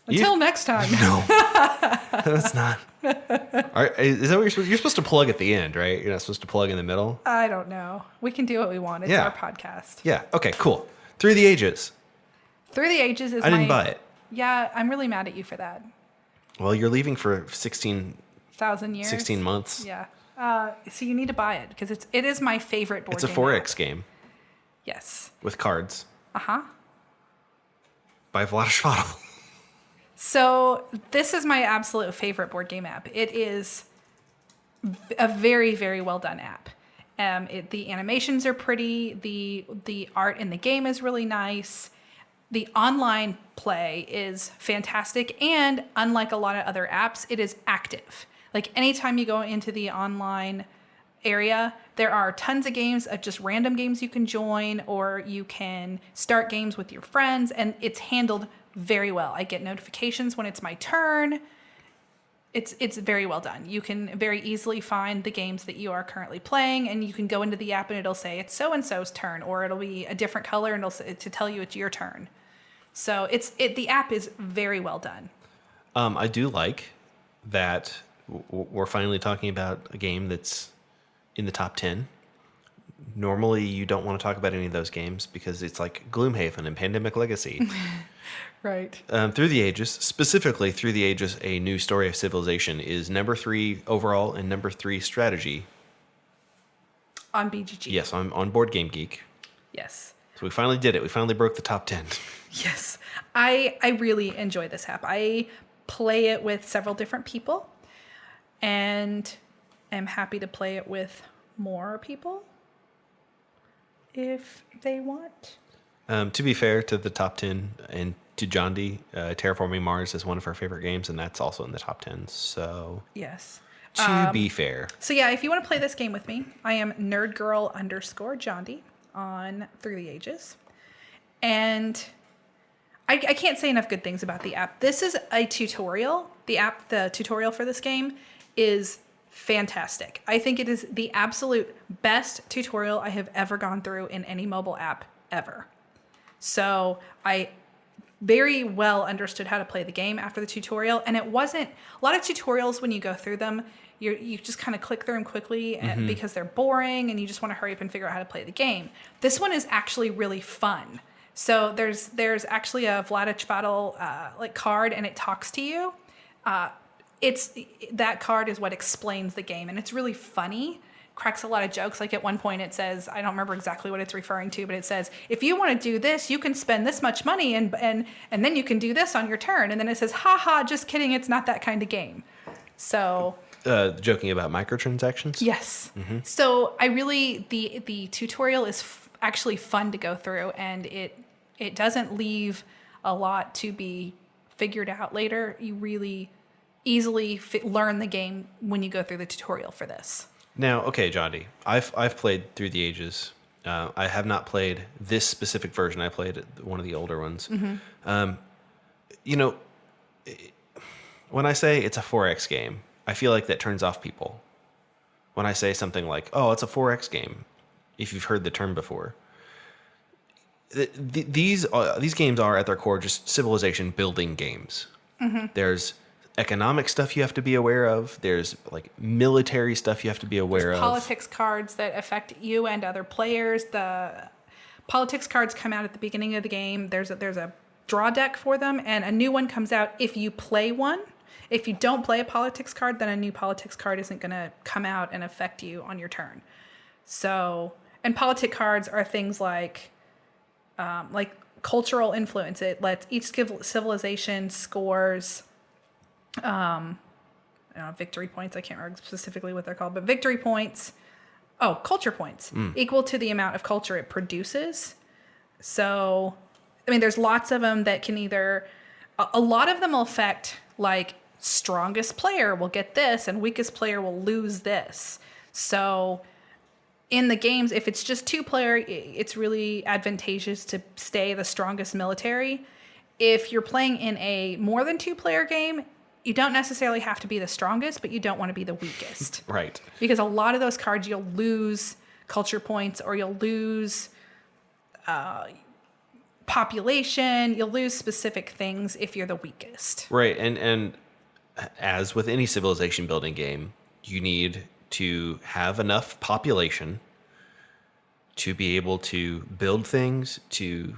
Until next time. No, that's not. All right, is that what you're supposed to plug at the end, right? You're not supposed to plug in the middle? I don't know. We can do what we want. It's our podcast. Yeah, okay, cool. Through the Ages. Through the Ages is I didn't buy it. Yeah, I'm really mad at you for that. Well, you're leaving for 1,000 years. 16 months. Yeah. So you need to buy it because it is my favorite board It's a game 4X app. game Yes. with cards Uh-huh. by Vlad. So this is my absolute favorite board game app. It is a very, very well done app. The animations are pretty. The art in the game is really nice. The online play is fantastic. And unlike a lot of other apps, it is active. Like anytime you go into the online area, there are tons of games of just random games you can join, or you can start games with your friends, and it's handled very well. I get notifications when it's my turn. It's very well done. You can very easily find the games that you are currently playing, and you can go into the app and it'll say it's so and so's turn, or it'll be a different color and it'll say, to tell you it's your turn. So the app is very well done. I do like that we're finally talking about a game that's in the top 10. Normally, you don't want to talk about any of those games because it's like Gloomhaven and Pandemic Legacy. Right. Through the Ages, specifically Through the Ages, A New Story of Civilization is number 3 overall and number 3 strategy. On BGG. Yes, I'm on Board Game Geek. Yes. So we finally did it. We finally broke the top 10. Yes. I really enjoy this app. I play it with several different people and am happy to play it with more people if they want. To be fair to the top 10 and to Jondi, Terraforming Mars is one of her favorite games, and that's also in the top 10. So, Yes. to be fair. So yeah, if you want to play this game with me, I am nerdgirl_Jondi on Through the Ages. And I can't say enough good things about the app. This is a tutorial. The tutorial for this game is fantastic. I think it is the absolute best tutorial I have ever gone through in any mobile app ever. So I very well understood how to play the game after the tutorial. And it wasn't a lot of tutorials when you go through them, you just kind of click through them quickly and because they're boring and you just want to hurry up and figure out how to play the game. This one is actually really fun. So there's actually a Vlad like card and it talks to you. That card is what explains the game and it's really funny. Cracks a lot of jokes. Like at one point it says, I don't remember exactly what it's referring to, but it says, if you want to do this, you can spend this much money and then you can do this on your turn. And then it says, haha, just kidding. It's not that kind of game. So Joking about microtransactions? yes. So I really, the tutorial is actually fun to go through and it doesn't leave a lot to be figured out later. You really easily learn the game when you go through the tutorial for this. Now, okay, Jondi, I've played Through the Ages. I have not played this specific version. I played one of the older ones. You know, when I say it's a 4X game, I feel like that turns off people. When I say something like, oh, it's a 4X game, if you've heard the term before. These games are, at their core, just civilization building games. There's economic stuff you have to be aware of. There's like military stuff you have to be aware of. Politics cards that affect you and other players. The politics cards come out at the beginning of the game. There's a draw deck for them, and a new one comes out if you play one. If you don't play a politics card, then a new politics card isn't going to come out and affect you on your turn. So, and politic cards are things like cultural influence. It lets each civilization scores victory points. I can't remember specifically what they're called, but victory points. Oh, culture points equal to the amount of culture it produces. So, I mean, there's lots of them that can either, a lot of them will affect like strongest player will get this and weakest player will lose this. So in the games, if it's just 2-player, it's really advantageous to stay the strongest military. If you're playing in a more than 2-player game, you don't necessarily have to be the strongest, but you don't want to be the weakest. Right. Because a lot of those cards, you'll lose culture points or you'll lose population. You'll lose specific things if you're the weakest. Right. And as with any civilization building game, you need to have enough population to be able to build things, to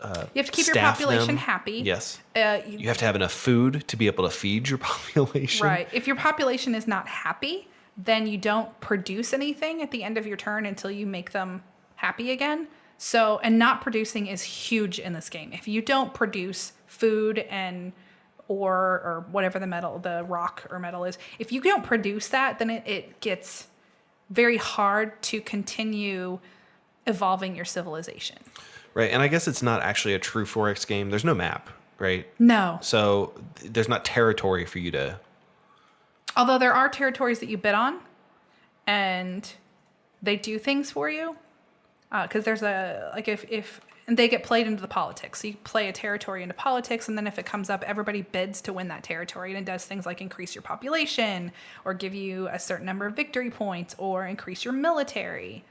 You have to keep your staff population them. happy. Yes. You, You have to have enough food to be able to feed your population. right. If your population is not happy, then you don't produce anything at the end of your turn until you make them happy again. So, and not producing is huge in this game. If you don't produce food and ore or whatever the rock or metal is, if you don't produce that, then it gets very hard to continue evolving your civilization. Right. And I guess it's not actually a true 4X game. There's no map, right? No. So there's not territory for you to... Although there are territories that you bid on, and they do things for you. Because there's if and they get played into the politics. So you play a territory into politics, and then if it comes up, everybody bids to win that territory, and it does things like increase your population, or give you a certain number of victory points, or increase your military.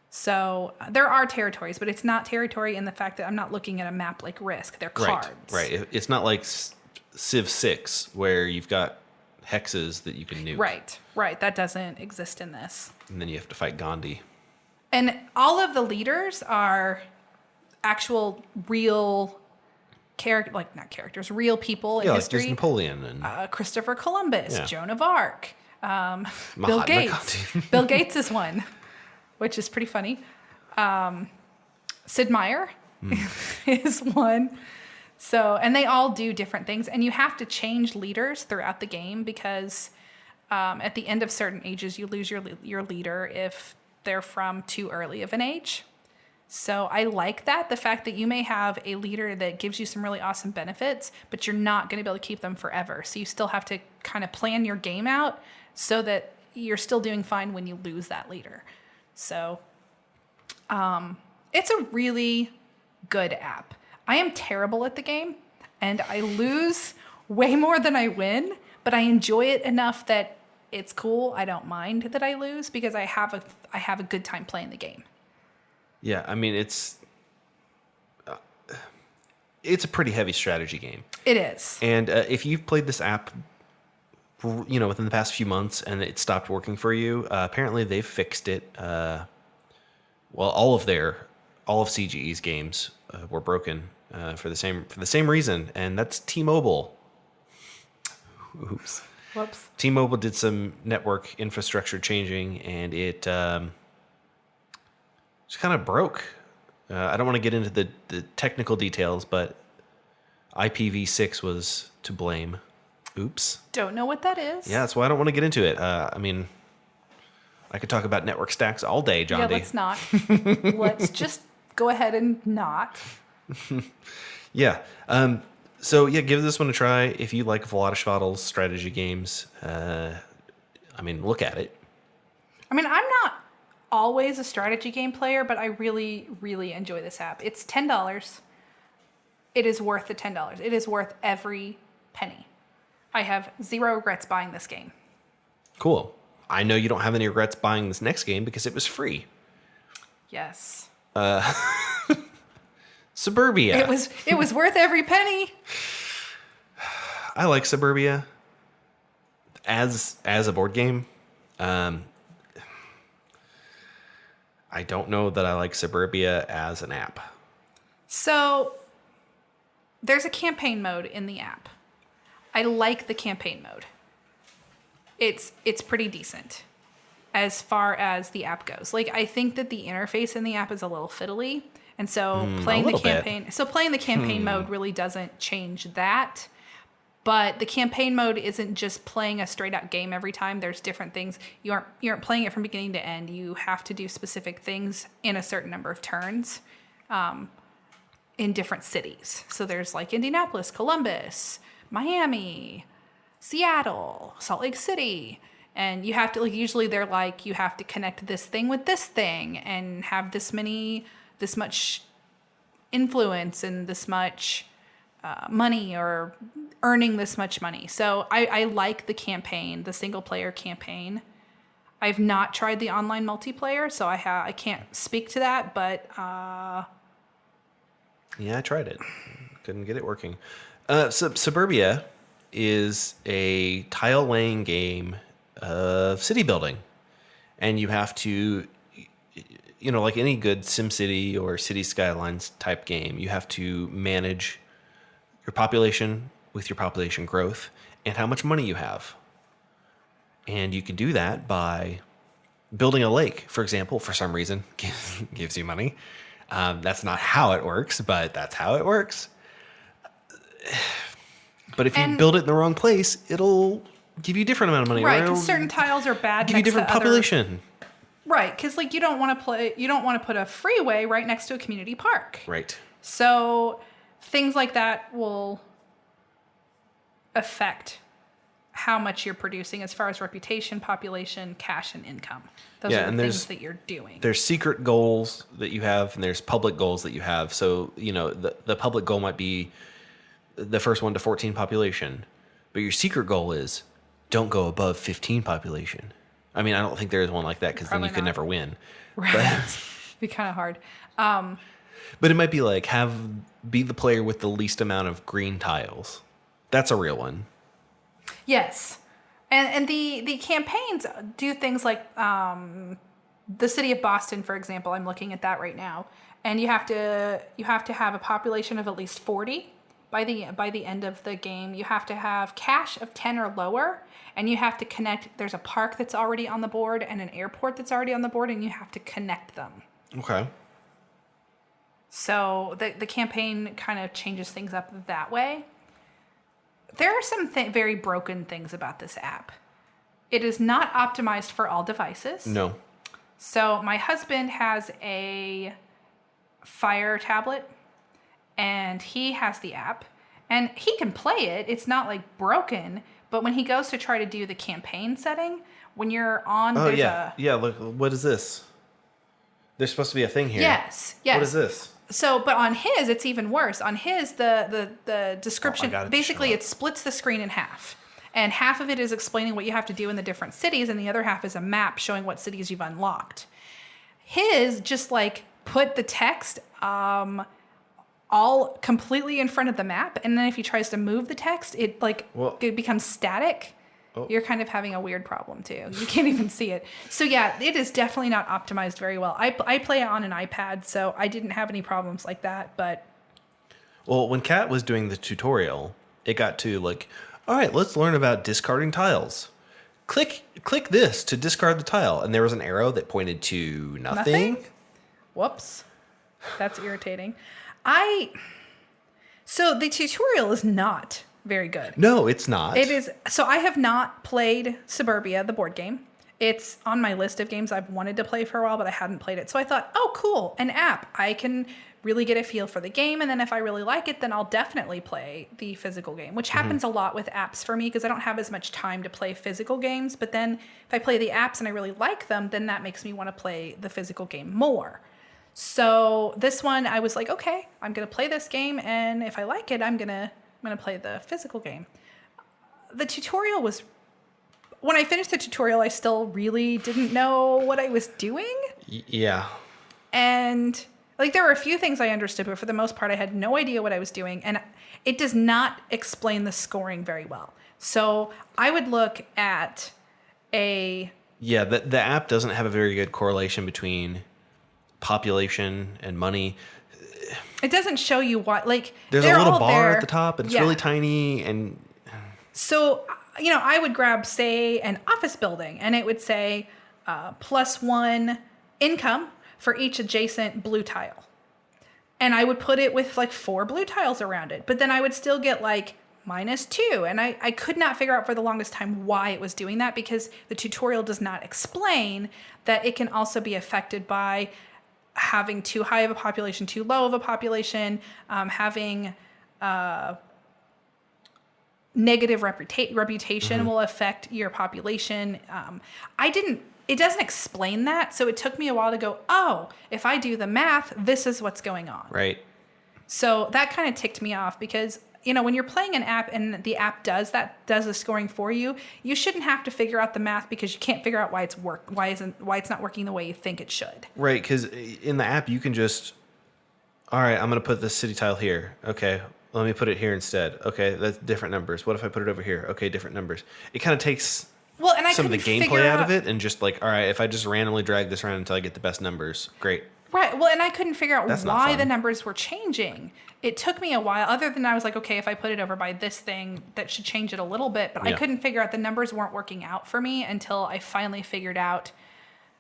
So there are territories, but it's not territory in the fact that I'm not looking at a map like Risk. They're cards. Right. It's not like Civ 6 where you've got hexes that you can nuke. Right. That doesn't exist in this. And then you have to fight Gandhi. And all of the leaders are actual real not characters, real people in history. Like there's Napoleon and Christopher Columbus, Joan of Arc, Bill Mahatma Gates. Gandhi. Bill Gates is one, which is pretty funny. Sid Meier is one. So, and they all do different things, and you have to change leaders throughout the game because at the end of certain ages, you lose your leader if they're from too early of an age. So I like that, the fact that you may have a leader that gives you some really awesome benefits, but you're not going to be able to keep them forever. So you still have to kind of plan your game out so that you're still doing fine when you lose that leader. So it's a really good app. I am terrible at the game, and I lose way more than I win, but I enjoy it enough that it's cool. I don't mind that I lose because I have a good time playing the game. Yeah, I mean it's a pretty heavy strategy game. It is. And if you've played this app, within the past few months and it stopped working for you, apparently they've fixed it. All of CGE's games were broken for the same reason, and that's T-Mobile. Oops. Whoops. T-Mobile did some network infrastructure changing, and it just kind of broke. I don't want to get into the technical details, but IPv6 was to blame. Oops. Don't know what that is. Yeah, that's why I don't want to get into it. I mean, I could talk about network stacks all day, Jondi. Yeah, let's not. Let's just go ahead and not. Yeah. So give this one a try if you like Vladislav strategy games. Look at it. I mean, I'm not always a strategy game player, but I really, really enjoy this app. It's $10. It is worth the $10. It is worth every penny. I have zero regrets buying this game. Cool. I know you don't have any regrets buying this next game because it was free. Yes. Suburbia. It was worth every penny. I like Suburbia as a board game. I don't know that I like Suburbia as an app. So there's a campaign mode in the app. I like the campaign mode. It's pretty decent as far as the app goes. Like, I think that the interface in the app is a little fiddly. And so playing the campaign mode really doesn't change that. But the campaign mode isn't just playing a straight out game every time. There's different things. You aren't playing it from beginning to end. You have to do specific things in a certain number of turns in different cities. So there's like Indianapolis, Columbus, Miami, Seattle, Salt Lake City. And you have to, usually they're like, you have to connect this thing with this thing and have this much influence and this much money or earning this much money. So I like the campaign, the single player campaign. I've not tried the online multiplayer, so I can't speak to that, but yeah, I tried it. Couldn't get it working. Suburbia is a tile laying game of city building, and you have to like any good SimCity or City Skylines type game, you have to manage your population with your population growth and how much money you have. And you can do that by building a lake, for example, for some reason, gives you money. That's not how it works, but that's how it works. But if you build it in the wrong place, it'll give you a different amount of money. Right, because certain tiles are bad. Give you different population. Right, because like you don't want to put a freeway right next to a community park. Right. So things like that will affect how much you're producing as far as reputation, population, cash, and income. Those are the things that you're doing. There's secret goals that you have, and there's public goals that you have. So, the public goal might be the first 1 to 14 population, but your secret goal is don't go above 15 population. I mean, I don't think there is one like that because then you could never win. Right. It'd be kind of hard. But it might be like be the player with the least amount of green tiles. That's a real one. Yes. And the campaigns do things like the city of Boston, for example. I'm looking at that right now. And you have to have a population of at least 40 by the end of the game. You have to have cash of 10 or lower, and you have to connect. There's a park that's already on the board and an airport that's already on the board, and you have to connect them. Okay. So the campaign kind of changes things up that way. There are some very broken things about this app. It is not optimized for all devices. No. So my husband has a Fire tablet, and he has the app, and he can play it. It's not like broken, but when he goes to try to do the campaign setting, when you're on, look, what is this? There's supposed to be a thing here. Yes. What is this? So, but on his, it's even worse. On his, the description, basically it splits the screen in half. And half of it is explaining what you have to do in the different cities, and the other half is a map showing what cities you've unlocked. His just like put the text all completely in front of the map, and then if he tries to move the text, it becomes static. Oh. You're kind of having a weird problem too. You can't even see it. So yeah, it is definitely not optimized very well. I play it on an iPad, so I didn't have any problems like that. But when Kat was doing the tutorial, it got to like, all right, let's learn about discarding tiles. Click this to discard the tile, and there was an arrow that pointed to nothing. Whoops, that's irritating. So the tutorial is not very good. No, it's not. It is. So I have not played Suburbia, the board game. It's on my list of games I've wanted to play for a while, but I hadn't played it. So I thought, oh, cool, an app. I can really get a feel for the game, and then if I really like it, then I'll definitely play the physical game, which happens a lot with apps for me because I don't have as much time to play physical games. But then if I play the apps and I really like them, then that makes me want to play the physical game more. So this one, I was like, okay, I'm going to play this game, and if I like it, I'm going to play the physical game. The tutorial was... When I finished the tutorial, I still really didn't know what I was doing. Yeah. And like there were a few things I understood, but for the most part, I had no idea what I was doing. And it does not explain the scoring very well. So I would look at a... Yeah, the app doesn't have a very good correlation between population and money. It doesn't show you what, like... There's a little bar at the top, and it's really tiny, and... So... I would grab, say, an office building, and it would say +1 income for each adjacent blue tile. And I would put it with like 4 blue tiles around it. But then I would still get like -2. And I could not figure out for the longest time why it was doing that, because the tutorial does not explain that it can also be affected by having too high of a population, too low of a population, having... negative reputation will affect your population. It doesn't explain that. So it took me a while to go, oh, if I do the math, this is what's going on. Right. So that kind of ticked me off because, when you're playing an app and the app does the scoring for you, you shouldn't have to figure out the math because you can't figure out why it's not working the way you think it should. Right. Because in the app, you can just, all right, I'm going to put this city tile here. Okay. Let me put it here instead. Okay, that's different numbers. What if I put it over here? Okay, different numbers. It kind of takes some of the couldn't gameplay figure out of out- it and just like, all right, if I just randomly drag this around until I get the best numbers, great. Right. Well, and I couldn't figure out That's not why fun. the numbers were changing. It took me a while, other than I was like, okay, if I put it over by this thing, that should change it a little bit. But I Yeah. couldn't figure out, the numbers weren't working out for me until I finally figured out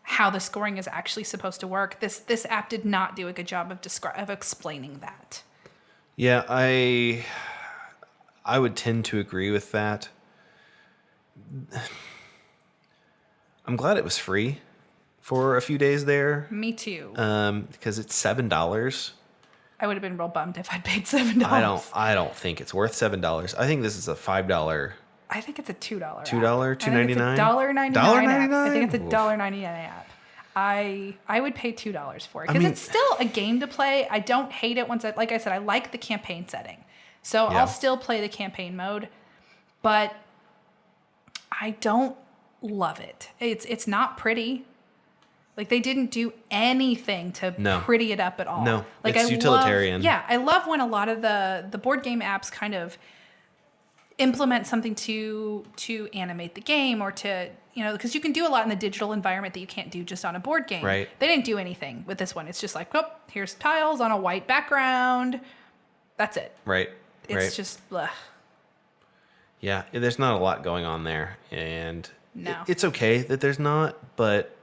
how the scoring is actually supposed to work. This app did not do a good job of explaining that. Yeah, I would tend to agree with that. I'm glad it was free for a few days there. Me too. Because it's $7. I would have been real bummed if I'd paid $7. I don't think it's worth $7. I think this is a $5. I think it's a $2. $2, $2.99? $1.99. $1.99? I think it's a Oof. $1.99 app. I would pay $2 for it I because mean- it's still a game to play. I don't hate it like I said, I like the campaign setting, so Yeah. I'll still play the campaign mode, but I don't love it. It's not pretty. Like, they didn't do anything to No. pretty it up at all. No, Like, it's utilitarian. I love when a lot of the board game apps kind of implement something to animate the game, or to, because you can do a lot in the digital environment that you can't do just on a board game. Right. They didn't do anything with this one. It's just like, oh, here's tiles on a white background. That's it. Right. It's right. just, bleh. Yeah, there's not a lot going on there. And No. it's okay that there's not, but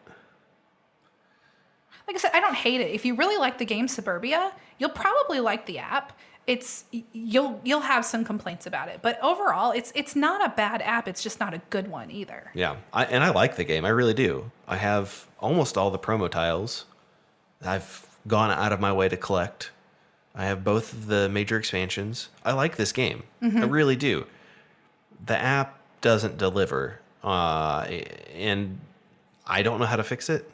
Like I said, I don't hate it. If you really like the game Suburbia, you'll probably like the app. You'll have some complaints about it, but overall, it's not a bad app. It's just not a good one either. yeah. I like the game. I really do. I have almost all the promo tiles. I've gone out of my way to collect. I have both of the major expansions. I like this game. Mm-hmm. I really do. The app doesn't deliver, and I don't know how to fix it.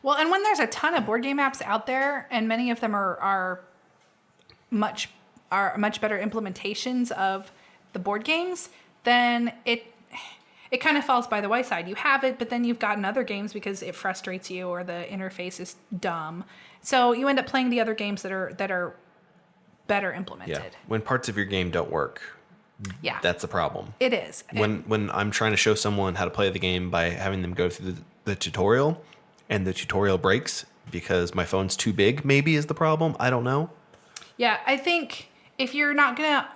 Well, and when there's a ton of board game apps out there, and many of them are much better implementations of the board games, then it kind of falls by the wayside. You have it, but then you've gotten other games because it frustrates you or the interface is dumb. So you end up playing the other games that are better implemented. Yeah. When parts of your game don't work, Yeah, that's a problem. it is. When I'm trying to show someone how to play the game by having them go through the tutorial, and the tutorial breaks because my phone's too big, maybe is the problem. I don't know. Yeah, I think if you're not going to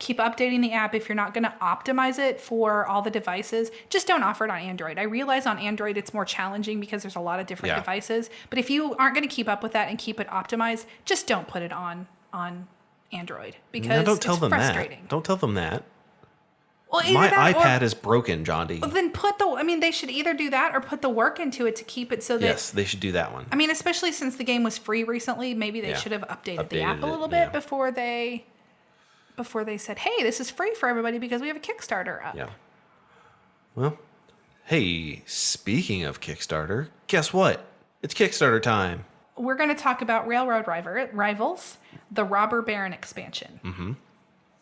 keep updating the app, if you're not going to optimize it for all the devices, just don't offer it on Android. I realize on Android it's more challenging because there's a lot of different Yeah. devices, but if you aren't going to keep up with that and keep it optimized, just don't put it on Android because No, don't tell it's them frustrating. that. Don't tell them that. Well, either My that iPad is broken, Jondi. then they should either do that or put the work into it to keep it so that Yes, they should do that one. I mean, especially since the game was free recently, maybe they Yeah. should have updated the app Updated a it, little yeah. bit before they said, "Hey, this is free for everybody because we have a Kickstarter up." Yeah. Well, hey, speaking of Kickstarter, guess what? It's Kickstarter time. We're going to talk about Railroad Rivals, the Robber Baron expansion.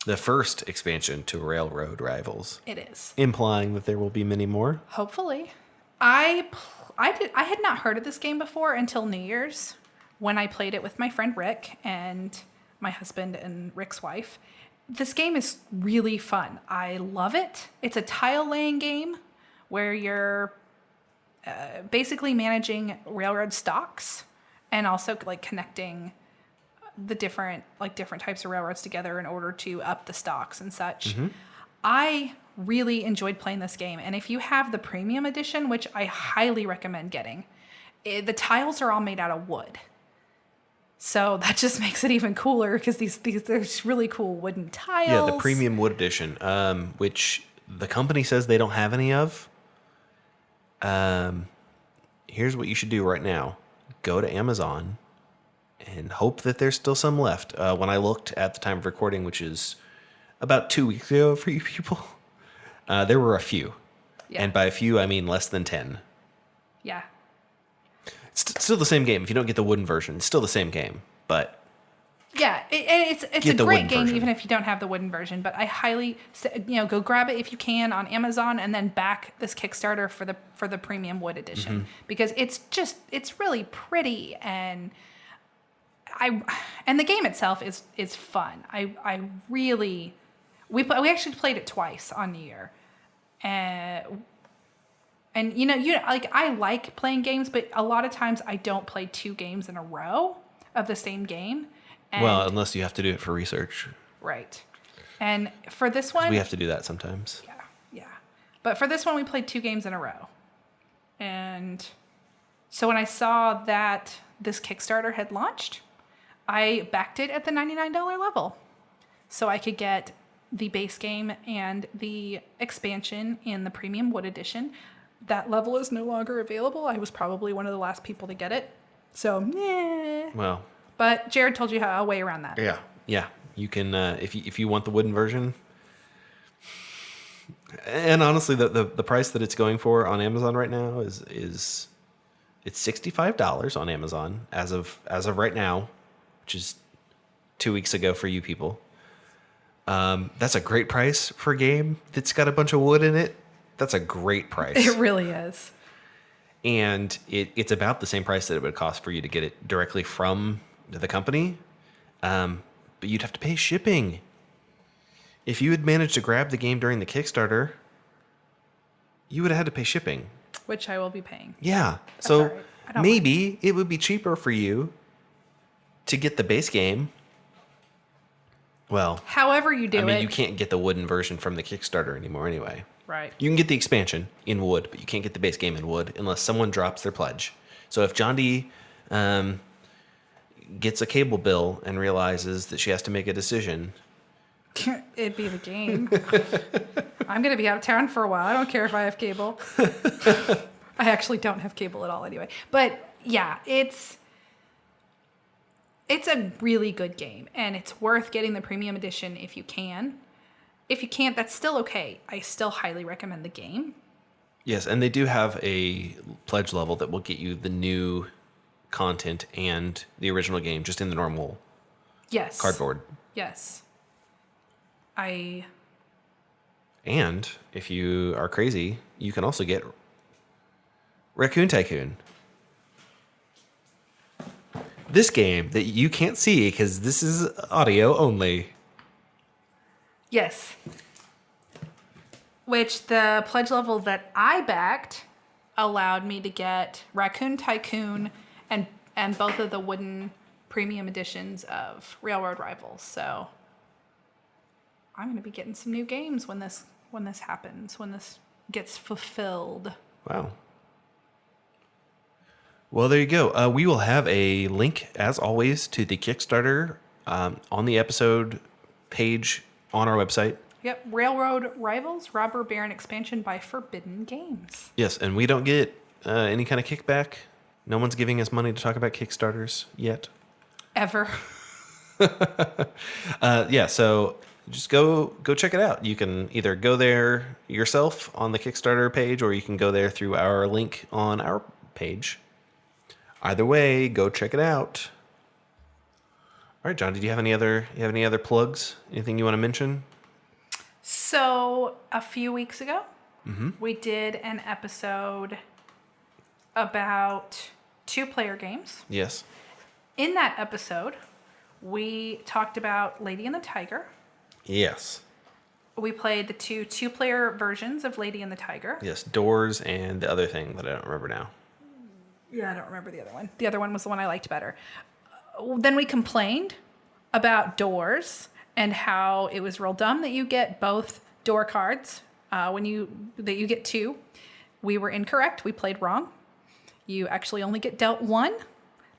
The first expansion to Railroad Rivals, It is. implying that there will be many more. Hopefully. I had not heard of this game before until New Year's when I played it with my friend Rick and my husband and Rick's wife. This game is really fun. I love it. It's a tile laying game where you're basically managing railroad stocks and also like connecting the different types of railroads together in order to up the stocks and such. I really enjoyed playing this game, and if you have the premium edition, which I highly recommend getting, the tiles are all made out of wood. So that just makes it even cooler because there's really cool wooden tiles. Yeah, the premium wood edition, which the company says they don't have any of. Here's what you should do right now. Go to Amazon and hope that there's still some left. When I looked at the time of recording, which is about 2 weeks ago for you people, there were a few. Yeah. And by a few, I mean less than 10. Yeah. It's still the same game. If you don't get the wooden version, it's still the same game. But Yeah, it's a Get the great wooden game version. even if you don't have the wooden version. But I highly, go grab it if you can on Amazon and then back this Kickstarter for the premium wood edition because it's really pretty and the game itself is fun. We actually played it twice on New Year, and And I like playing games, but a lot of times I don't play 2 games in a row of the same game. And, Well, unless you have to do it for research. right. And for this one, We have to do that sometimes. yeah. But for this one, we played 2 games in a row. And so when I saw that this Kickstarter had launched, I backed it at the $99 level. So I could get the base game and the expansion in the premium wood edition. That level is no longer available. I was probably one of the last people to get it. So, Well. But Jared told you how a way around that. Yeah. You can, if you want the wooden version. And honestly, the price that it's going for on Amazon right now is it's $65 on Amazon as of right now, which is 2 weeks ago for you people. That's a great price for a game that's got a bunch of wood in it. That's a great price. It really is. And it's about the same price that it would cost for you to get it directly from the company. But you'd have to pay shipping. If you had managed to grab the game during the Kickstarter, you would have had to pay shipping. Which I will be paying. Yeah. That's So all right. I don't maybe it would be cheaper for you to get the base game. Well, However you do it. you can't get the wooden version from the Kickstarter anymore anyway. Right. You can get the expansion in wood, but you can't get the base game in wood unless someone drops their pledge. So if Jondi gets a cable bill and realizes that she has to make a decision, It'd be the game. I'm going to be out of town for a while. I don't care if I have cable. I actually don't have cable at all anyway. But yeah, it's a really good game, and it's worth getting the premium edition if you can. If you can't, that's still okay. I still highly recommend the game. yes, and they do have a pledge level that will get you the new content and the original game just in the normal Yes. cardboard. Yes. And if you are crazy, you can also get Raccoon Tycoon. This game that you can't see because this is audio only. Yes. Which the pledge level that I backed allowed me to get Raccoon Tycoon and both of the wooden premium editions of Railroad Rivals. So I'm going to be getting some new games when this happens, when this gets fulfilled. Wow. Well, there you go. We will have a link, as always, to the Kickstarter on the episode page on our website. Yep, Railroad Rivals, Robber Baron expansion by Forbidden Games. Yes, and we don't get any kind of kickback. No one's giving us money to talk about Kickstarters yet. Ever. Yeah, so just go check it out. You can either go there yourself on the Kickstarter page, or you can go there through our link on our page. Either way, go check it out. All right, John, did you have any other plugs? Anything you want to mention? So a few weeks ago, we did an episode about 2-player games. Yes. In that episode, we talked about Lady and the Tiger. Yes. We played the 2-player versions of Lady and the Tiger. Yes, Doors and the other thing that I don't remember now. Yeah, I don't remember the other one. The other one was the one I liked better. Then we complained about Doors and how it was real dumb that you get both door cards that you get 2. We were incorrect. We played wrong. You actually only get dealt 1,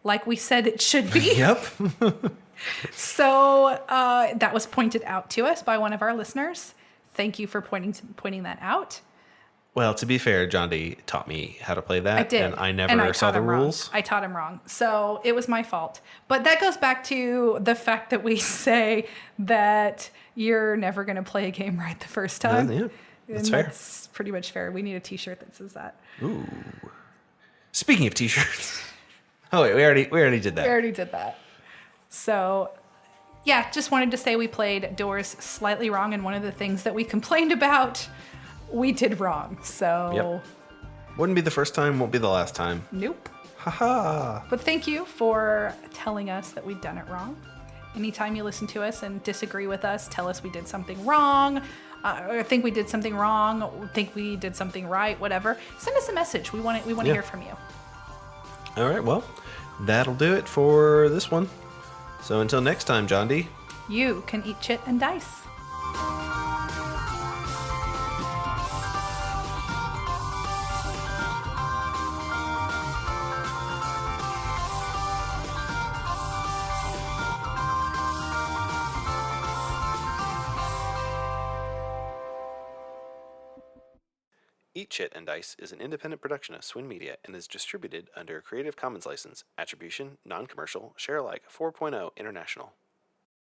like we said it should be. Yep. So that was pointed out to us by one of our listeners. Thank you for pointing that out. Well, to be fair, Jondi taught me how to play that. I did. And I never saw the rules. I taught him wrong. So it was my fault. But that goes back to the fact that we say that you're never going to play a game right the first time. Yeah, that's and fair. That's pretty much fair. We need a t-shirt that says that. Ooh. Speaking of t-shirts. Oh, wait, we already did that. We already did that. So, yeah, just wanted to say we played Doors slightly wrong, and one of the things that we complained about, we did wrong. So, Yep. Wouldn't be the first time, won't be the last time. nope. Haha. But thank you for telling us that we'd done it wrong. Anytime you listen to us and disagree with us, tell us we did something wrong, or think we did something wrong, or think we did something right, whatever. Send us a message. We want to hear from you. All right, well, that'll do it for this one. So until next time, Jondi. You can eat chit and dice. Eat Chit and Dice is an independent production of Swin Media and is distributed under a Creative Commons license. Attribution, non-commercial, share alike 4.0 international.